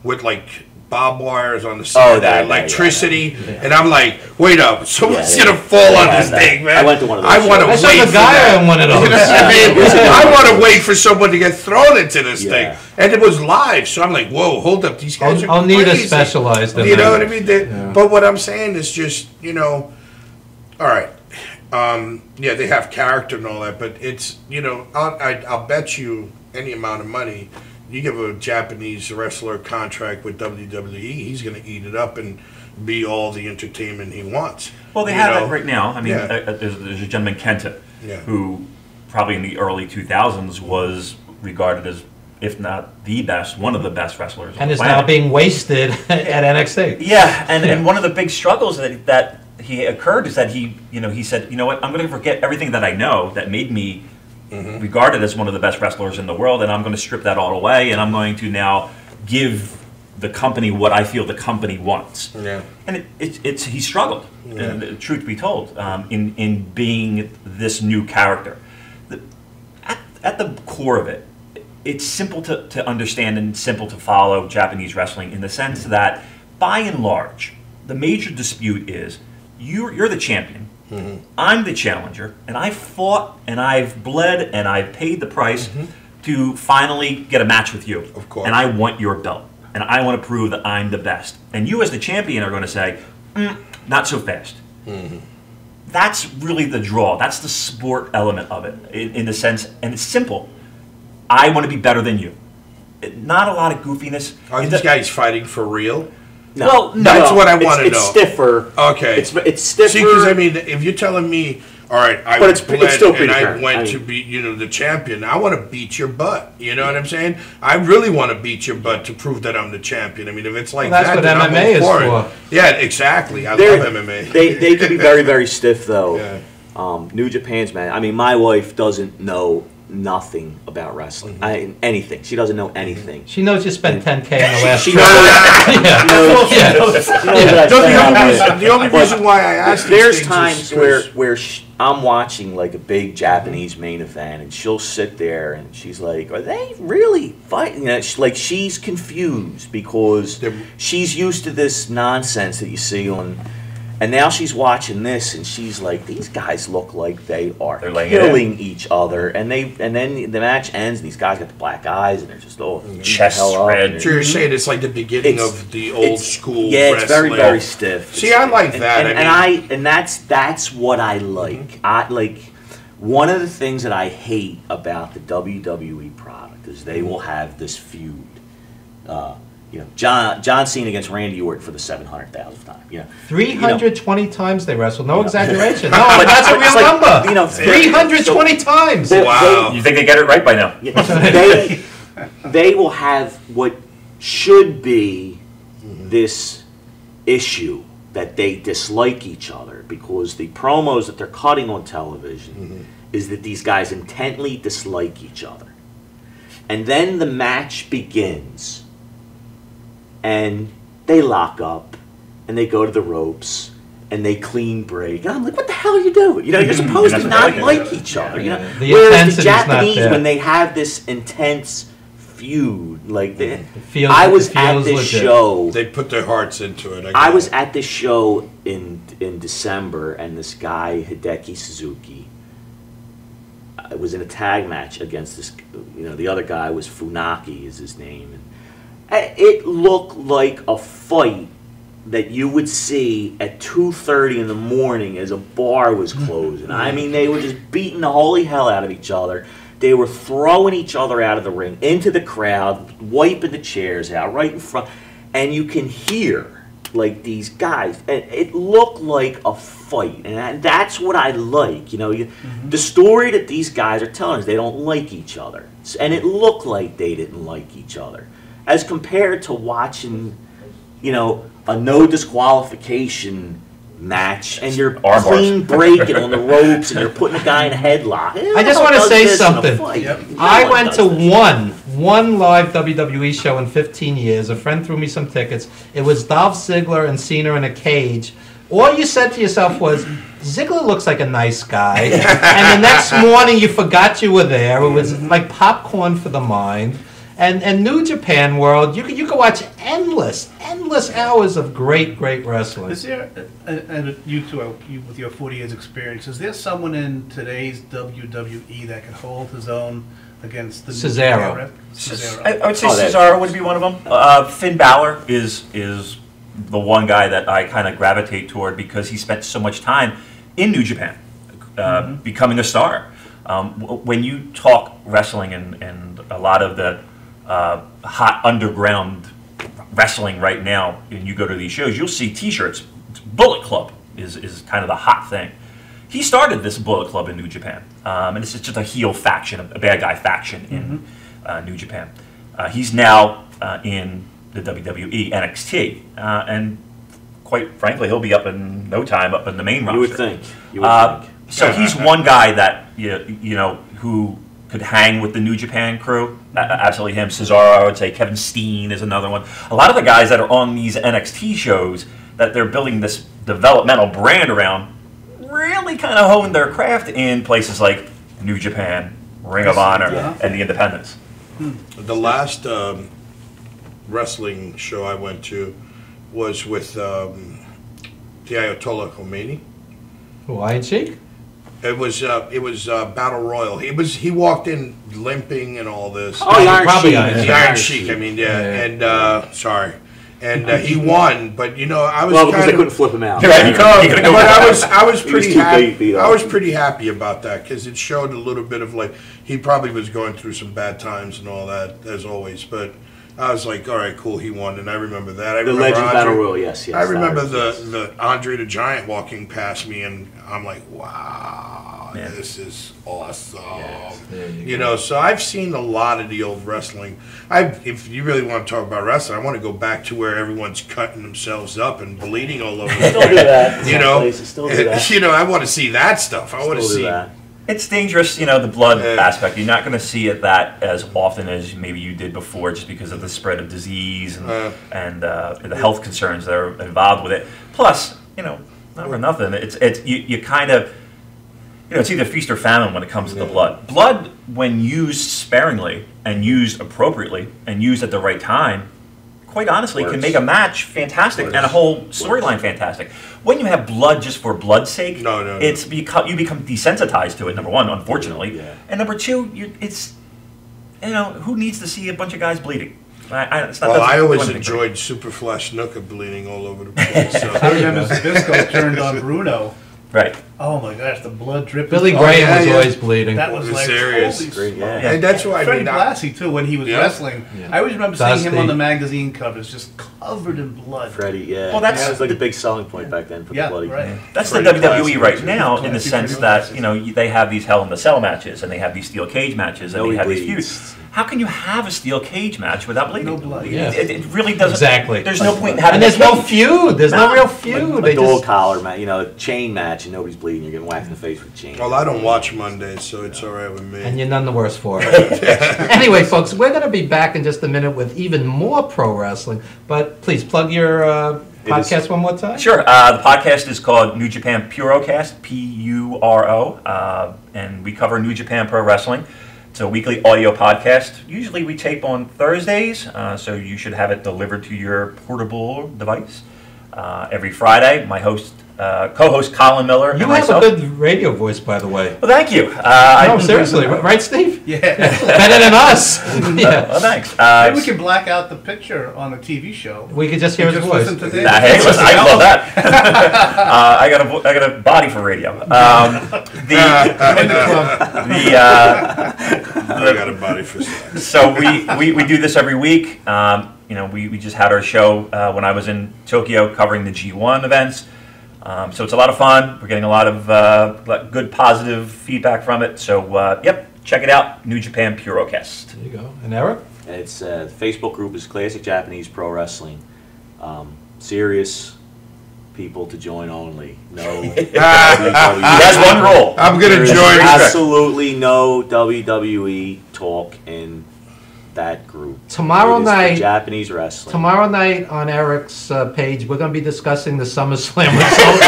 with like barbed wires on the side, electricity, and I'm like, wait up, someone's gonna fall on this thing, man. I went to one of those. I want to wait for that. On one of those. You know what I mean? I want to wait for someone to get thrown into this thing, and it was live, so I'm like, whoa, hold up, these guys are Onita crazy. specialized in You know that. what I mean? But what I'm saying is just, you know, all right. Yeah, they have character and all that, but it's, you know, I'll bet you any amount of money. You give a Japanese wrestler a contract with WWE, he's going to eat it up and be all the entertainment he wants. Well, they have it right now. I mean, there's a gentleman, Kenta, who probably in the early 2000s was regarded as, if not the best, one of the best wrestlers and is now being wasted at NXT. Yeah, and one of the big struggles that he occurred is that he said, you know what, I'm going to forget everything that I know that made me regarded as one of the best wrestlers in the world, and I'm going to strip that all away, and I'm going to now give the company what I feel the company wants. Yeah. And he struggled, and truth be told, in being this new character. At the core of it, it's simple to understand and simple to follow Japanese wrestling in the sense that, by and large, the major dispute is you're the champion. I'm the challenger, and I fought, and I've bled, and I've paid the price to finally get a match with you. Of course. And I want your belt, and I want to prove that I'm the best. And you, as the champion, are going to say, not so fast. That's really the draw. That's the sport element of it, in the sense, and it's simple. I want to be better than you. Not a lot of goofiness. Are these guys fighting for real? No, that's what I want to know. It's stiffer. Okay, it's stiffer. See, because I mean, if you're telling me all right, I But it's bled still and pretty I current. went to be, the champion. I want to beat your butt. You know what I'm saying? I really want to beat your butt to prove that I'm the champion. I mean, if it's like Well, that's that, what then MMA I'm is all for. it. Yeah, exactly. I They're- love MMA. They can be very, very stiff, though. Yeah. New Japan's, man. I mean, my wife doesn't know nothing about wrestling. Anything. She doesn't know anything. She knows you spent 10K in the last She show. knows. Yeah. She knows that I No, spent the only reason why I asked these there's things times is 'cause- where I'm watching like a big Japanese main event, and she'll sit there and she's like, "Are they really fighting?" You know, she's confused because she's used to this nonsense that you see on. And now she's watching this, and she's like, "These guys look like they are killing each other." And then the match ends, and these guys got the black eyes, and they're just chest red. So you're saying it's like the beginning of the old school yeah, wrestling. it's very, very stiff. See, I like that. And that's what I like. I like one of the things that I hate about the WWE product is they will have this feud. John Cena against Randy Orton for the 700,000th time. 320 times they wrestled. No exaggeration. No, But that's a real it's like, number. 320 times. Wow. You think they get it right by now? They will have what should be this issue that they dislike each other because the promos that they're cutting on television is that these guys intently dislike each other. And then the match begins. And they lock up, and they go to the ropes, and they clean break. And I'm like, what the hell are you doing? You're supposed to not like each other. The Whereas the intensity's not Japanese, there. when they have this intense feud, like feels- I was it at feels this legit. show. They put their hearts into it. I was at this show in December, and this guy Hideki Suzuki was in a tag match against this. The other guy was Funaki, is his name. And it looked like a fight that you would see at 2:30 in the morning as a bar was closing. I mean, they were just beating the holy hell out of each other. They were throwing each other out of the ring, into the crowd, wiping the chairs out right in front. And you can hear, like, these guys. And it looked like a fight. And that's what I like. The story that these guys are telling us, they don't like each other. And it looked like they didn't like each other. As compared to watching, a no disqualification match, and you're clean breaking on the ropes, and you're putting a guy in a headlock. I just want to say something. I went to one live WWE show in 15 years. A friend threw me some tickets. It was Dolph Ziggler and Cena in a cage. All you said to yourself was, Ziggler looks like a nice guy. And the next morning you forgot you were there. It was like popcorn for the mind. And New Japan World, you could watch endless hours of great wrestling. Is there, and you two, with your 40 years experience, is there someone in today's WWE that could hold his own against the Cesaro? New Japan Cesaro. I would say Cesaro would be one of them. Finn Balor is the one guy that I kind of gravitate toward because he spent so much time in New Japan, becoming a star. When you talk wrestling and a lot of the hot underground wrestling right now, and you go to these shows, you'll see T-shirts. Bullet Club is kind of the hot thing. He started this Bullet Club in New Japan, and it's just a heel faction, a bad guy faction in New Japan. He's now in the WWE NXT, and quite frankly, he'll be up in no time, up in the main roster. You would think. So he's one guy that who could hang with the New Japan crew. Absolutely him. Cesaro, I would say. Kevin Steen is another one. A lot of the guys that are on these NXT shows that they're building this developmental brand around really kind of hone their craft in places like New Japan, Ring of Honor, and the Independents. The last wrestling show I went to was with the Ayatollah Khomeini. Hawaiian Sheik? It was Battle Royal. He walked in limping and all this. Oh, the Iron Probably Sheik. The Iron Sheik. I mean, and sorry. And he won, but I was because they couldn't flip him out. But I was pretty happy. I was up. pretty happy about that because it showed a little bit of like he probably was going through some bad times and all that as always. But I was like, all right, cool, he won, and I remember that. The Legends Battle Royal, yes. I remember the Andre the Giant walking past me, and I'm like, wow. Yeah. this is awesome. Yes. You know, so I've seen a lot of the old wrestling. If you really want to talk about wrestling, I want to go back to where everyone's cutting themselves up and bleeding all over. Still do that. You know, Still do that. you know, I want to see that stuff. I want to see that. It's dangerous, you know, the blood aspect. You're not going to see it that as often as maybe you did before, just because of the spread of disease and the health concerns that are involved with it. Plus, you know, not for nothing. You kind of, you know, it's either feast or famine when it comes to the blood. Blood, when used sparingly and used appropriately and used at the right time, quite honestly, can make a match fantastic and a whole storyline fantastic. When you have blood just for blood's sake, you become desensitized to it. Number one, unfortunately, and number two, it's, you know, who needs to see a bunch of guys bleeding? I always enjoyed Superfly Snuka bleeding all over the place. So. I remember Zbyszko turned on Bruno. Right. Oh my gosh, the blood dripping. Billy Graham was always bleeding. That was like serious. And that's why Freddie Blassie too, when he was wrestling. Yeah. I always remember seeing him on the magazine covers, just covered in blood. Freddie, Well, that was like a big selling point back then for the bloody. Right. That's the WWE right now, in the sense that, you know, they have these Hell in the Cell matches and they have these steel cage matches and they have these feuds. How can you have a steel cage match without bleeding? No blood. It really doesn't. Exactly. There's no point in having. And there's no feud. There's no real feud. A dog collar match, you know, chain match, and nobody's bleeding. You're getting whacked in the face with a chain. Well, I don't watch Mondays, so it's all right with me. And you're none the worse for it. Anyway, folks, we're going to be back in just a minute with even more pro wrestling. But please plug your podcast one more time. Sure. The podcast is called New Japan Purocast, Puro, and we cover New Japan Pro Wrestling. It's a weekly audio podcast. Usually we tape on Thursdays, so you should have it delivered to your portable device. Every Friday, my co-host Colin Miller. You have a good radio voice, by the way. Well, thank you. No, seriously, right, Steve? Yeah. Better than us. Yeah. Well, thanks. Maybe we can black out the picture on the TV show. We could just hear his voice. Listen to hey, listen, I love that. I got a body for radio. I got a body for sex. So we do this every week. You know, we just had our show when I was in Tokyo covering the G1 events. So it's a lot of fun. We're getting a lot of good, positive feedback from it. So, yep, check it out. New Japan Purocast. There you go. And Eric? It's the Facebook group is Classic Japanese Pro Wrestling. Serious people to join only. No. That's one rule. I'm gonna join. Absolutely no WWE talk in that group. Tomorrow night, Japanese wrestling. Tomorrow night on Eric's page, we're going to be discussing the SummerSlam results.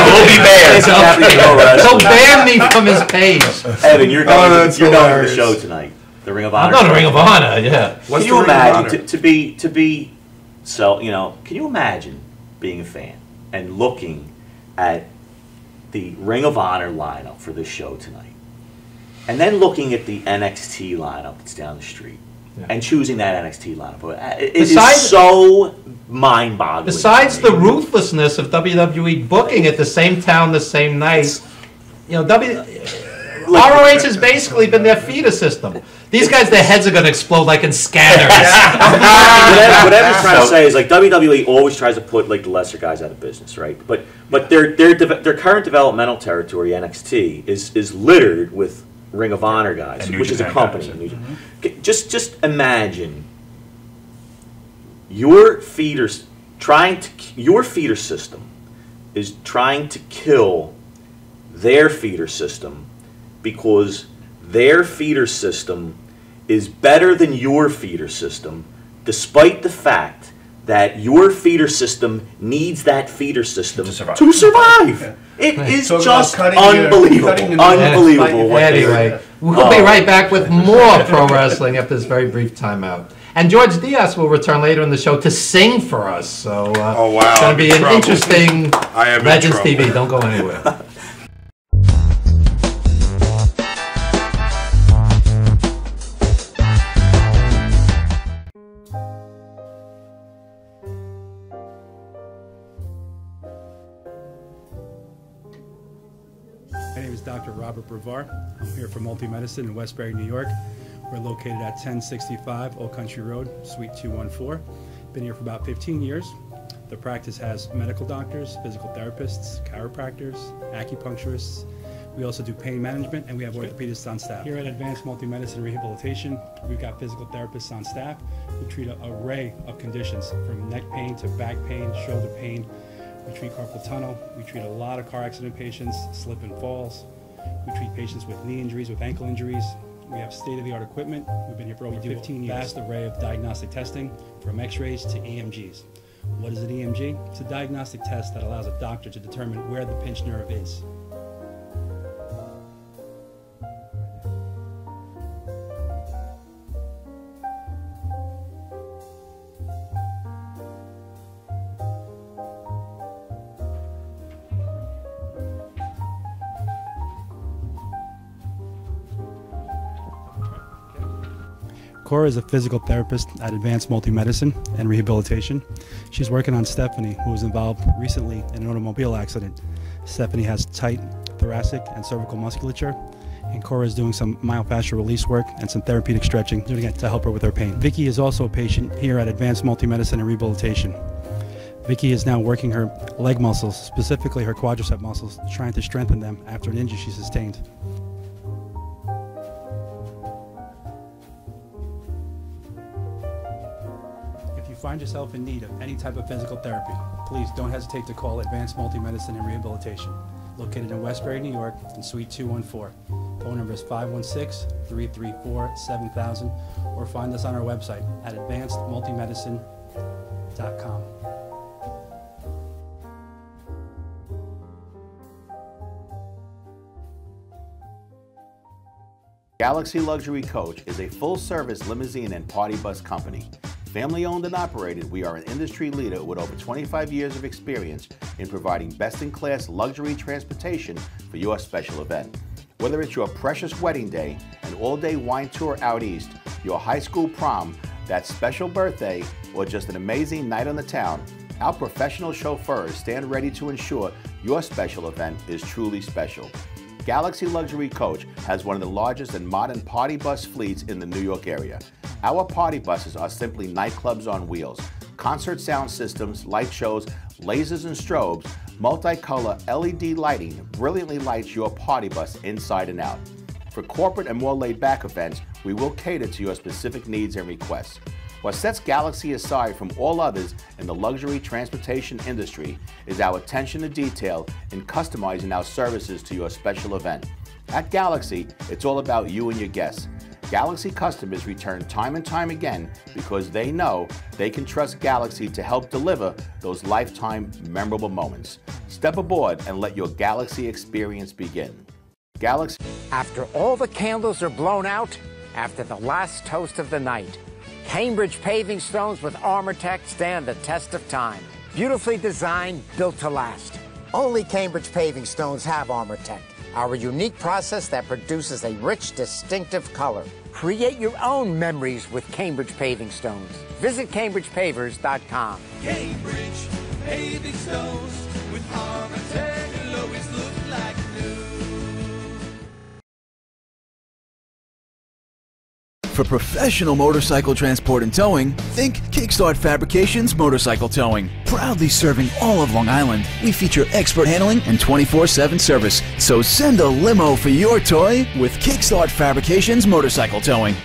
We'll be banned. So ban me from his page. Evan, you're going to the show tonight. The Ring of Honor. I'm going to Ring of Honor. Yeah. Can you imagine to be so? You know, can you imagine being a fan and looking at the Ring of Honor lineup for this show tonight? And then looking at the NXT lineup that's down the street and choosing that NXT lineup. It is so mind-boggling. Besides the ruthlessness of WWE booking at the same town the same night, you know, ROH has basically been their feeder system. These guys, their heads are going to explode like in scanners. What Evan's trying to say is, like, WWE always tries to put like the lesser guys out of business, right? But their current developmental territory, NXT, is littered with Ring of Honor guys, which is a company. Just imagine your feeder system is trying to kill their feeder system because their feeder system is better than your feeder system, despite the fact that your feeder system needs that feeder system to survive. It is just unbelievable. Unbelievable. Anyway, we'll be right back with more pro wrestling after this very brief timeout. And George Diaz will return later in the show to sing for us. So it's going to be an interesting Legends TV. Don't go anywhere. My name is Dr. Robert Brevard. I'm here for Multi-Medicine in Westbury, New York. We're located at 1065 Old Country Road, Suite 214. Been here for about 15 years. The practice has medical doctors, physical therapists, chiropractors, acupuncturists. We also do pain management, and we have orthopedists on staff. Here at Advanced Multi-Medicine and Rehabilitation, we've got physical therapists on staff who treat an array of conditions, from neck pain to back pain, shoulder pain. We treat carpal tunnel. We treat a lot of car accident patients, slip and falls. We treat patients with knee injuries, with ankle injuries. We have state-of-the-art equipment. We've been here for over 15 years. Vast array of diagnostic testing, from x-rays to EMGs. What is an EMG? It's a diagnostic test that allows a doctor to determine where the pinched nerve is. Cora is a physical therapist at Advanced Multi-Medicine and Rehabilitation. She's working on Stephanie, who was involved recently in an automobile accident. Stephanie has tight thoracic and cervical musculature, and Cora is doing some myofascial release work and some therapeutic stretching, doing it to help her with her pain. Vicky is also a patient here at Advanced Multi-Medicine and Rehabilitation. Vicky is now working her leg muscles, specifically her quadricep muscles, trying to strengthen them after an injury she sustained. If you find yourself in need of any type of physical therapy, please don't hesitate to call Advanced Multi-Medicine and Rehabilitation, located in Westbury, New York, in Suite 214. Phone number is 516-334-7000, or find us on our website at advancedmultimedicine.com. Galaxy Luxury Coach is a full-service limousine and party bus company. Family-owned and operated, we are an industry leader with over 25 years of experience in providing best-in-class luxury transportation for your special event. Whether it's your precious wedding day, an all-day wine tour out east, your high school prom, that special birthday, or just an amazing night on the town, our professional chauffeurs stand ready to ensure your special event is truly special. Galaxy Luxury Coach has one of the largest and modern party bus fleets in the New York area. Our party buses are simply nightclubs on wheels. Concert sound systems, light shows, lasers and strobes, multicolor LED lighting brilliantly lights your party bus inside and out. For corporate and more laid-back events, we will cater to your specific needs and requests. What sets Galaxy aside from all others in the luxury transportation industry is our attention to detail in customizing our services to your special event. At Galaxy, it's all about you and your guests. Galaxy customers return time and time again because they know they can trust Galaxy to help deliver those lifetime memorable moments. Step aboard and let your Galaxy experience begin. Galaxy. After all the candles are blown out, after the last toast of the night, Cambridge paving stones with Armortech stand the test of time. Beautifully designed, built to last. Only Cambridge paving stones have Armortech, our unique process that produces a rich, distinctive color. Create your own memories with Cambridge paving stones. Visit CambridgePavers.com. Cambridge paving stones with Armortech will always look like new. For professional motorcycle transport and towing, think Kickstart Fabrications Motorcycle Towing. Proudly serving all of Long Island, we feature expert handling and 24/7 service. So send a limo for your toy with Kickstart Fabrications Motorcycle Towing.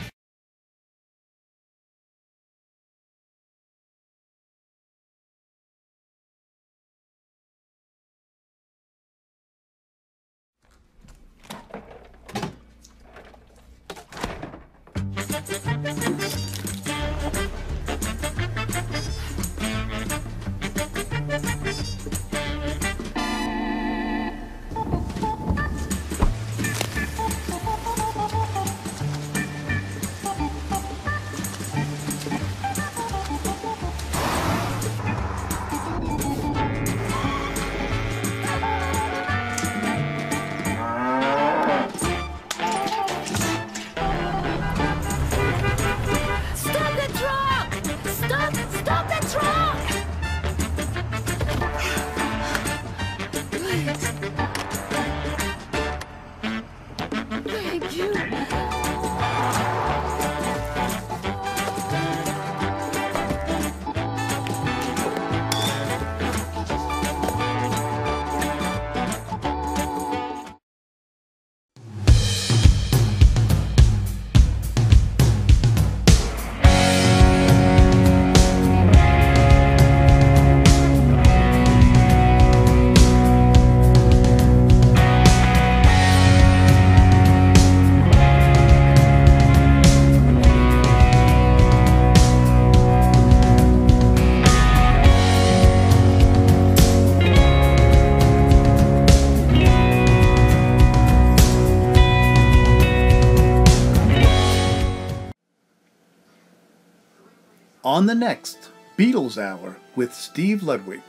on the next Beatles Hour with Steve Ludwig.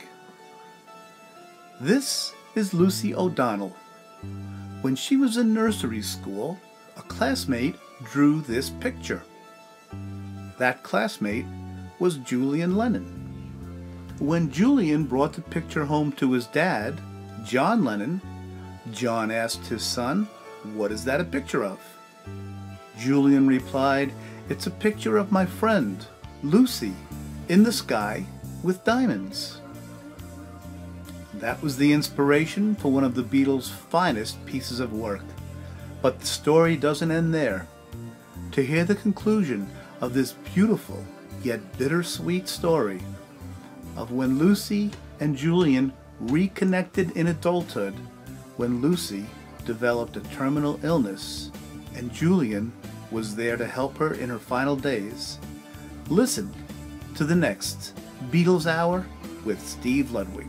This is Lucy O'Donnell. When she was in nursery school, a classmate drew this picture. That classmate was Julian Lennon. When Julian brought the picture home to his dad, John Lennon, John asked his son, "What is that a picture of?" Julian replied, "It's a picture of my friend, Lucy, in the sky with diamonds." That was the inspiration for one of the Beatles' finest pieces of work. But the story doesn't end there. To hear the conclusion of this beautiful yet bittersweet story of when Lucy and Julian reconnected in adulthood, when Lucy developed a terminal illness and Julian was there to help her in her final days, listen to the next Beatles Hour with Steve Ludwig.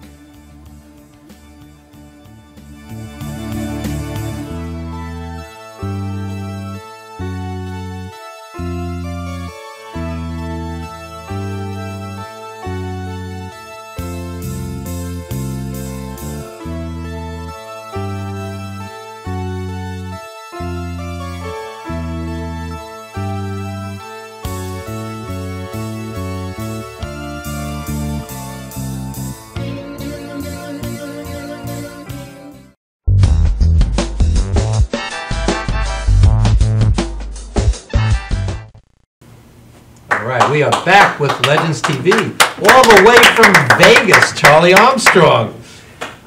We are back with Legends TV, all the way from Vegas, Charlie Armstrong.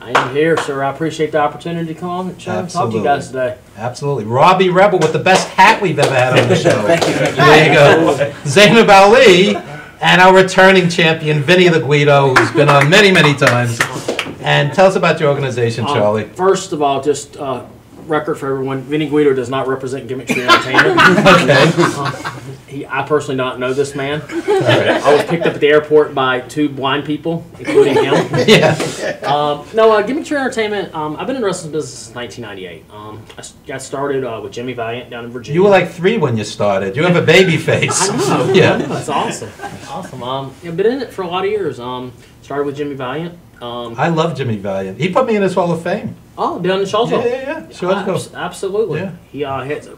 I am here, sir. I appreciate the opportunity to come on and talk to you guys today. Absolutely. Robbie Rebel with the best hat we've ever had on the show. Thank you. There you go. Zainab Ali and our returning champion, Vinny the Guido, who's been on many, many times. And tell us about your organization, Charlie. First of all, just record for everyone, Vinny Guido does not represent Gimmick Tree Entertainment. I personally don't know this man. I was picked up at the airport by two blind people, including him. Gimmick Tree Entertainment, I've been in the wrestling business since 1998. I got started with Jimmy Valiant down in Virginia. You were like 3 when you started. You have a baby face. I know. Yeah. That's awesome. Awesome. I've been in it for a lot of years. Started with Jimmy Valiant. I love Jimmy Valiant. He put me in his Hall of Fame. Oh, down in Charlottesville. Yeah. Sure, absolutely. Yeah. He hits.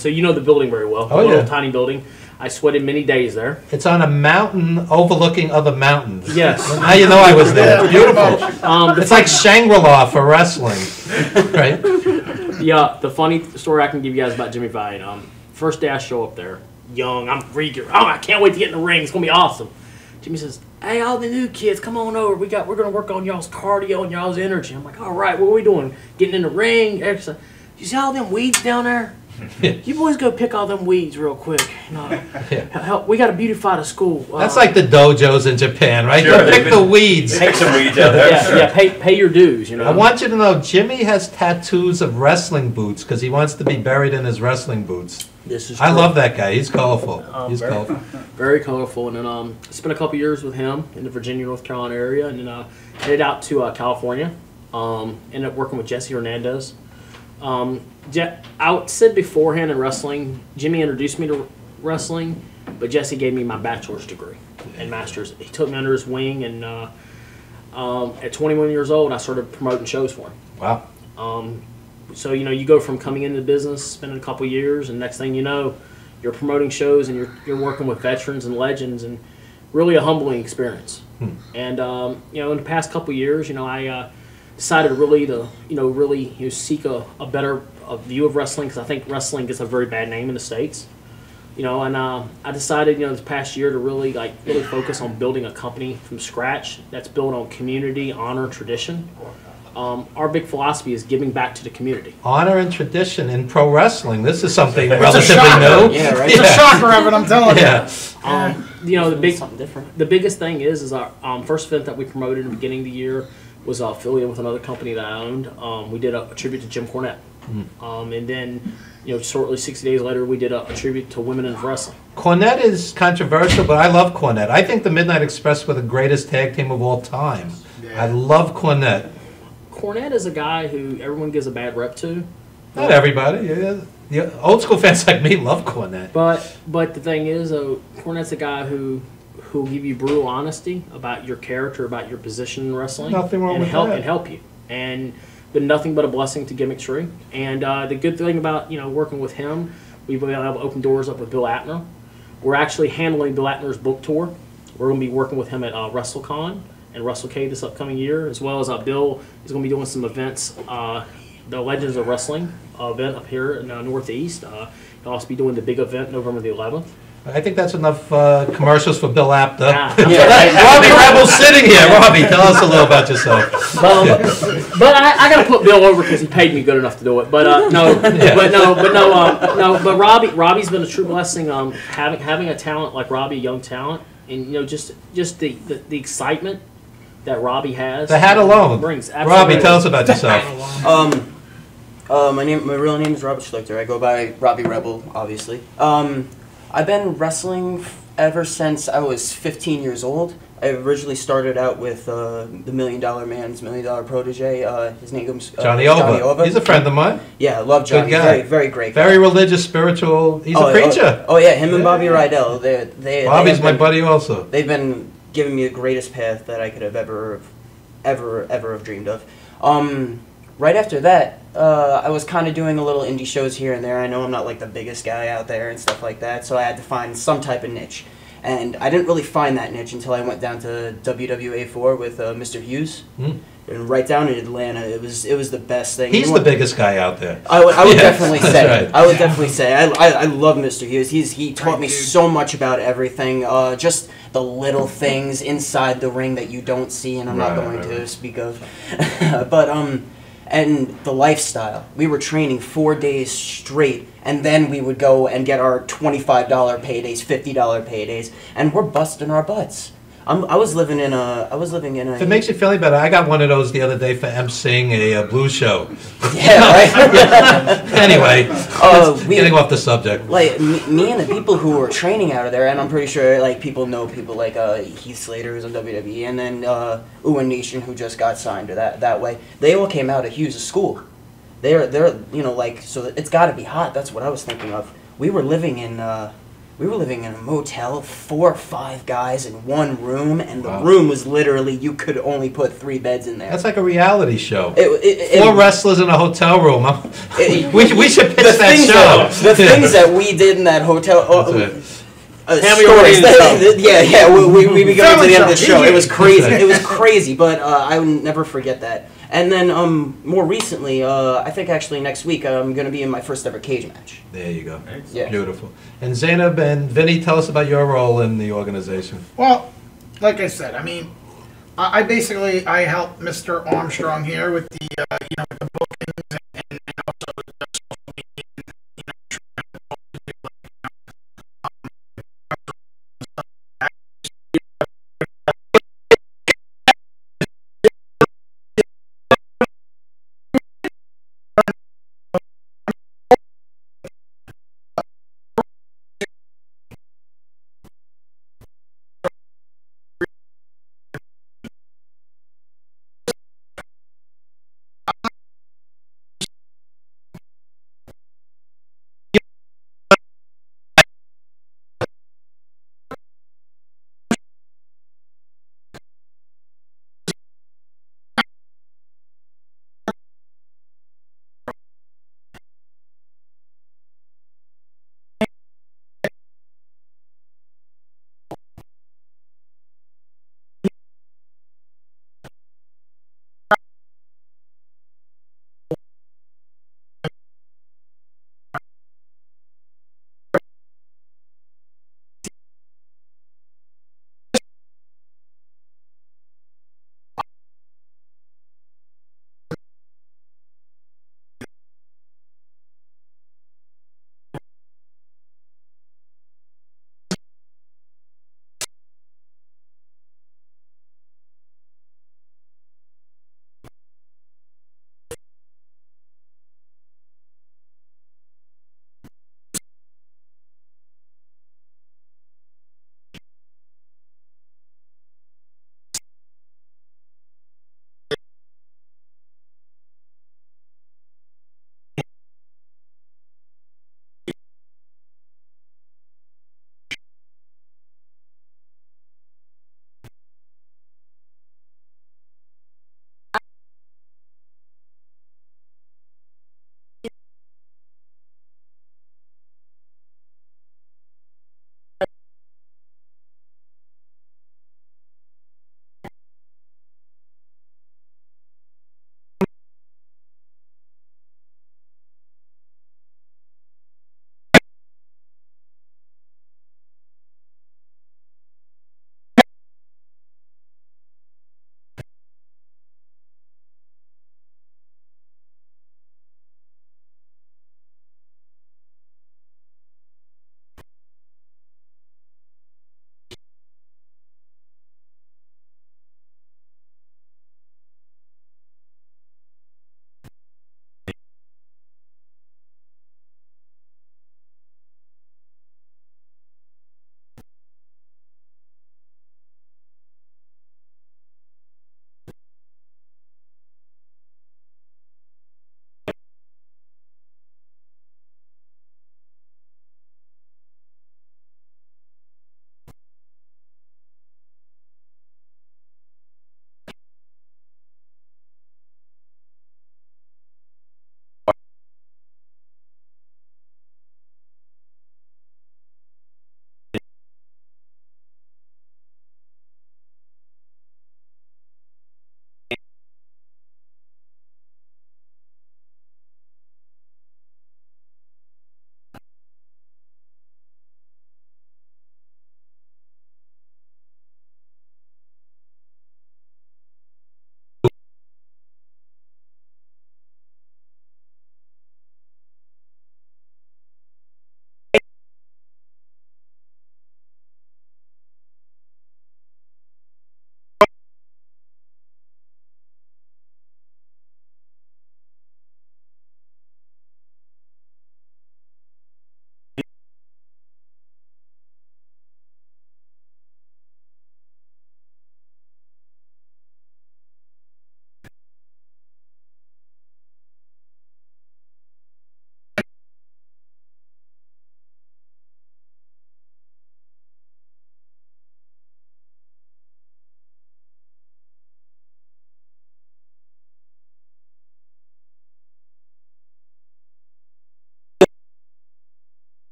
So you know the building very well. Oh, a little tiny building. I sweated many days there. It's on a mountain overlooking other mountains. Yes. Now you know I was there. Beautiful. It's like Shangri-La for wrestling, right? Yeah. The funny story I can give you guys about Jimmy Valiant. First day I show up there, young. I'm eager. Oh, I can't wait to get in the ring. It's gonna be awesome. Jimmy says, "Hey, all the new kids, come on over. We're gonna work on y'all's cardio and y'all's energy." I'm like, "All right, what are we doing? Getting in the ring, exercise. You see all them weeds down there? You boys go pick all them weeds real quick. Help, we got to beautify the school." That's like the dojos in Japan, right? Sure, Go pick the weeds. Take some weeds out there. Yeah, pay your dues. You know. I want you to know, Jimmy has tattoos of wrestling boots because he wants to be buried in his wrestling boots. This is I true. love that guy. He's colorful. Colorful. Very colorful. And then spent a couple years with him in the Virginia, North Carolina area, and then headed out to California. Ended up working with Jesse Hernandez. I said beforehand in wrestling, Jimmy introduced me to wrestling, but Jesse gave me my bachelor's degree and master's. He took me under his wing, and at 21 years old, I started promoting shows for him. Wow. So, you go from coming into the business, spending a couple years, and next thing you know, you're promoting shows and you're working with veterans and legends, and really a humbling experience. And, in the past couple years, I decided really to seek a better view of wrestling, because I think wrestling gets a very bad name in the States. And I decided, this past year to really focus on building a company from scratch that's built on community, honor, tradition. Our big philosophy is giving back to the community. Honor and tradition in pro wrestling. This is something relatively new. Yeah, right. It's a shocker, Evan, I'm telling you. The biggest thing is our first event that we promoted in the beginning of the year was affiliated with another company that I owned. We did a tribute to Jim Cornette. And then, shortly 60 days later, we did a tribute to women in wrestling. Cornette is controversial, but I love Cornette. I think the Midnight Express were the greatest tag team of all time. I love Cornette. Cornette is a guy who everyone gives a bad rep to. Not everybody. The old school fans like me love Cornette. But the thing is, Cornette's a guy who who'll give you brutal honesty about your character, about your position in wrestling. Nothing wrong with help, that. And help you. And been nothing but a blessing to Gimmick Tree. And the good thing about working with him, we've been able to open doors up with Bill Atner. We're actually handling Bill Atner's book tour. We're going to be working with him at WrestleCon and WrestleCade this upcoming year, as well as Bill is going to be doing some events, the Legends of Wrestling event up here in the Northeast. He'll also be doing the big event November the 11th. I think that's enough commercials for Bill Apter. Yeah. Robbie Rebel's sitting here. Robbie, tell us a little about yourself. But I got to put Bill over because he paid me good enough to do it. But but Robbie's been a true blessing. Having a talent like Robbie, a young talent, and just the excitement that Robbie has. The hat alone brings. Robbie, tell us about yourself. My real name is Robert Schlichter. I go by Robbie Rebel, obviously. I've been wrestling ever since I was 15 years old. I originally started out with the $1 Million Man's $1 Million protege. His name is Johnny Ova. He's a friend of mine. Yeah, I love Johnny. Good guy. Very, very great guy. Very religious, spiritual. He's a preacher. Oh yeah, him and Bobby Rydell. Bobby's my buddy also. They've been giving me the greatest path that I could have ever have dreamed of. Right after that, I was kind of doing a little indie shows here and there. I know I'm not like the biggest guy out there and stuff like that, so I had to find some type of niche. And I didn't really find that niche until I went down to WWA4 with Mr. Hughes. And right down in Atlanta, it was the best thing. He's the biggest guy out there. I would definitely say. Right. I would definitely say. I love Mr. Hughes. He taught me so much about everything. Just the little things inside the ring that you don't see, and I'm not going to speak of. But and the lifestyle. We were training 4 days straight, and then we would go and get our $25 paydays, $50 paydays, and we're busting our butts. I was living in a. If it makes you feel any better, I got one of those the other day for emceeing a blues show. Yeah, right. Anyway, getting off the subject. Like me and the people who were training out of there, and I'm pretty sure like people know people like Heath Slater who's on WWE, and then Uwan Nation who just got signed to that way. They all came out of Hughes' school. They're so it's got to be hot. That's what I was thinking of. We were living in a motel, 4 or 5 guys in one room, and the room was literally, you could only put 3 beds in there. That's like a reality show. 4 wrestlers in a hotel room. We should pitch that show. The things that we did in that hotel. We go to the end of the show. It was crazy. It was crazy, but I will never forget that. And then more recently, I think actually next week, I'm going to be in my first ever cage match. There you go. Yeah. Beautiful. And Zainab and Vinny, tell us about your role in the organization. Well, like I said, I mean, I basically help Mr. Armstrong here with the with the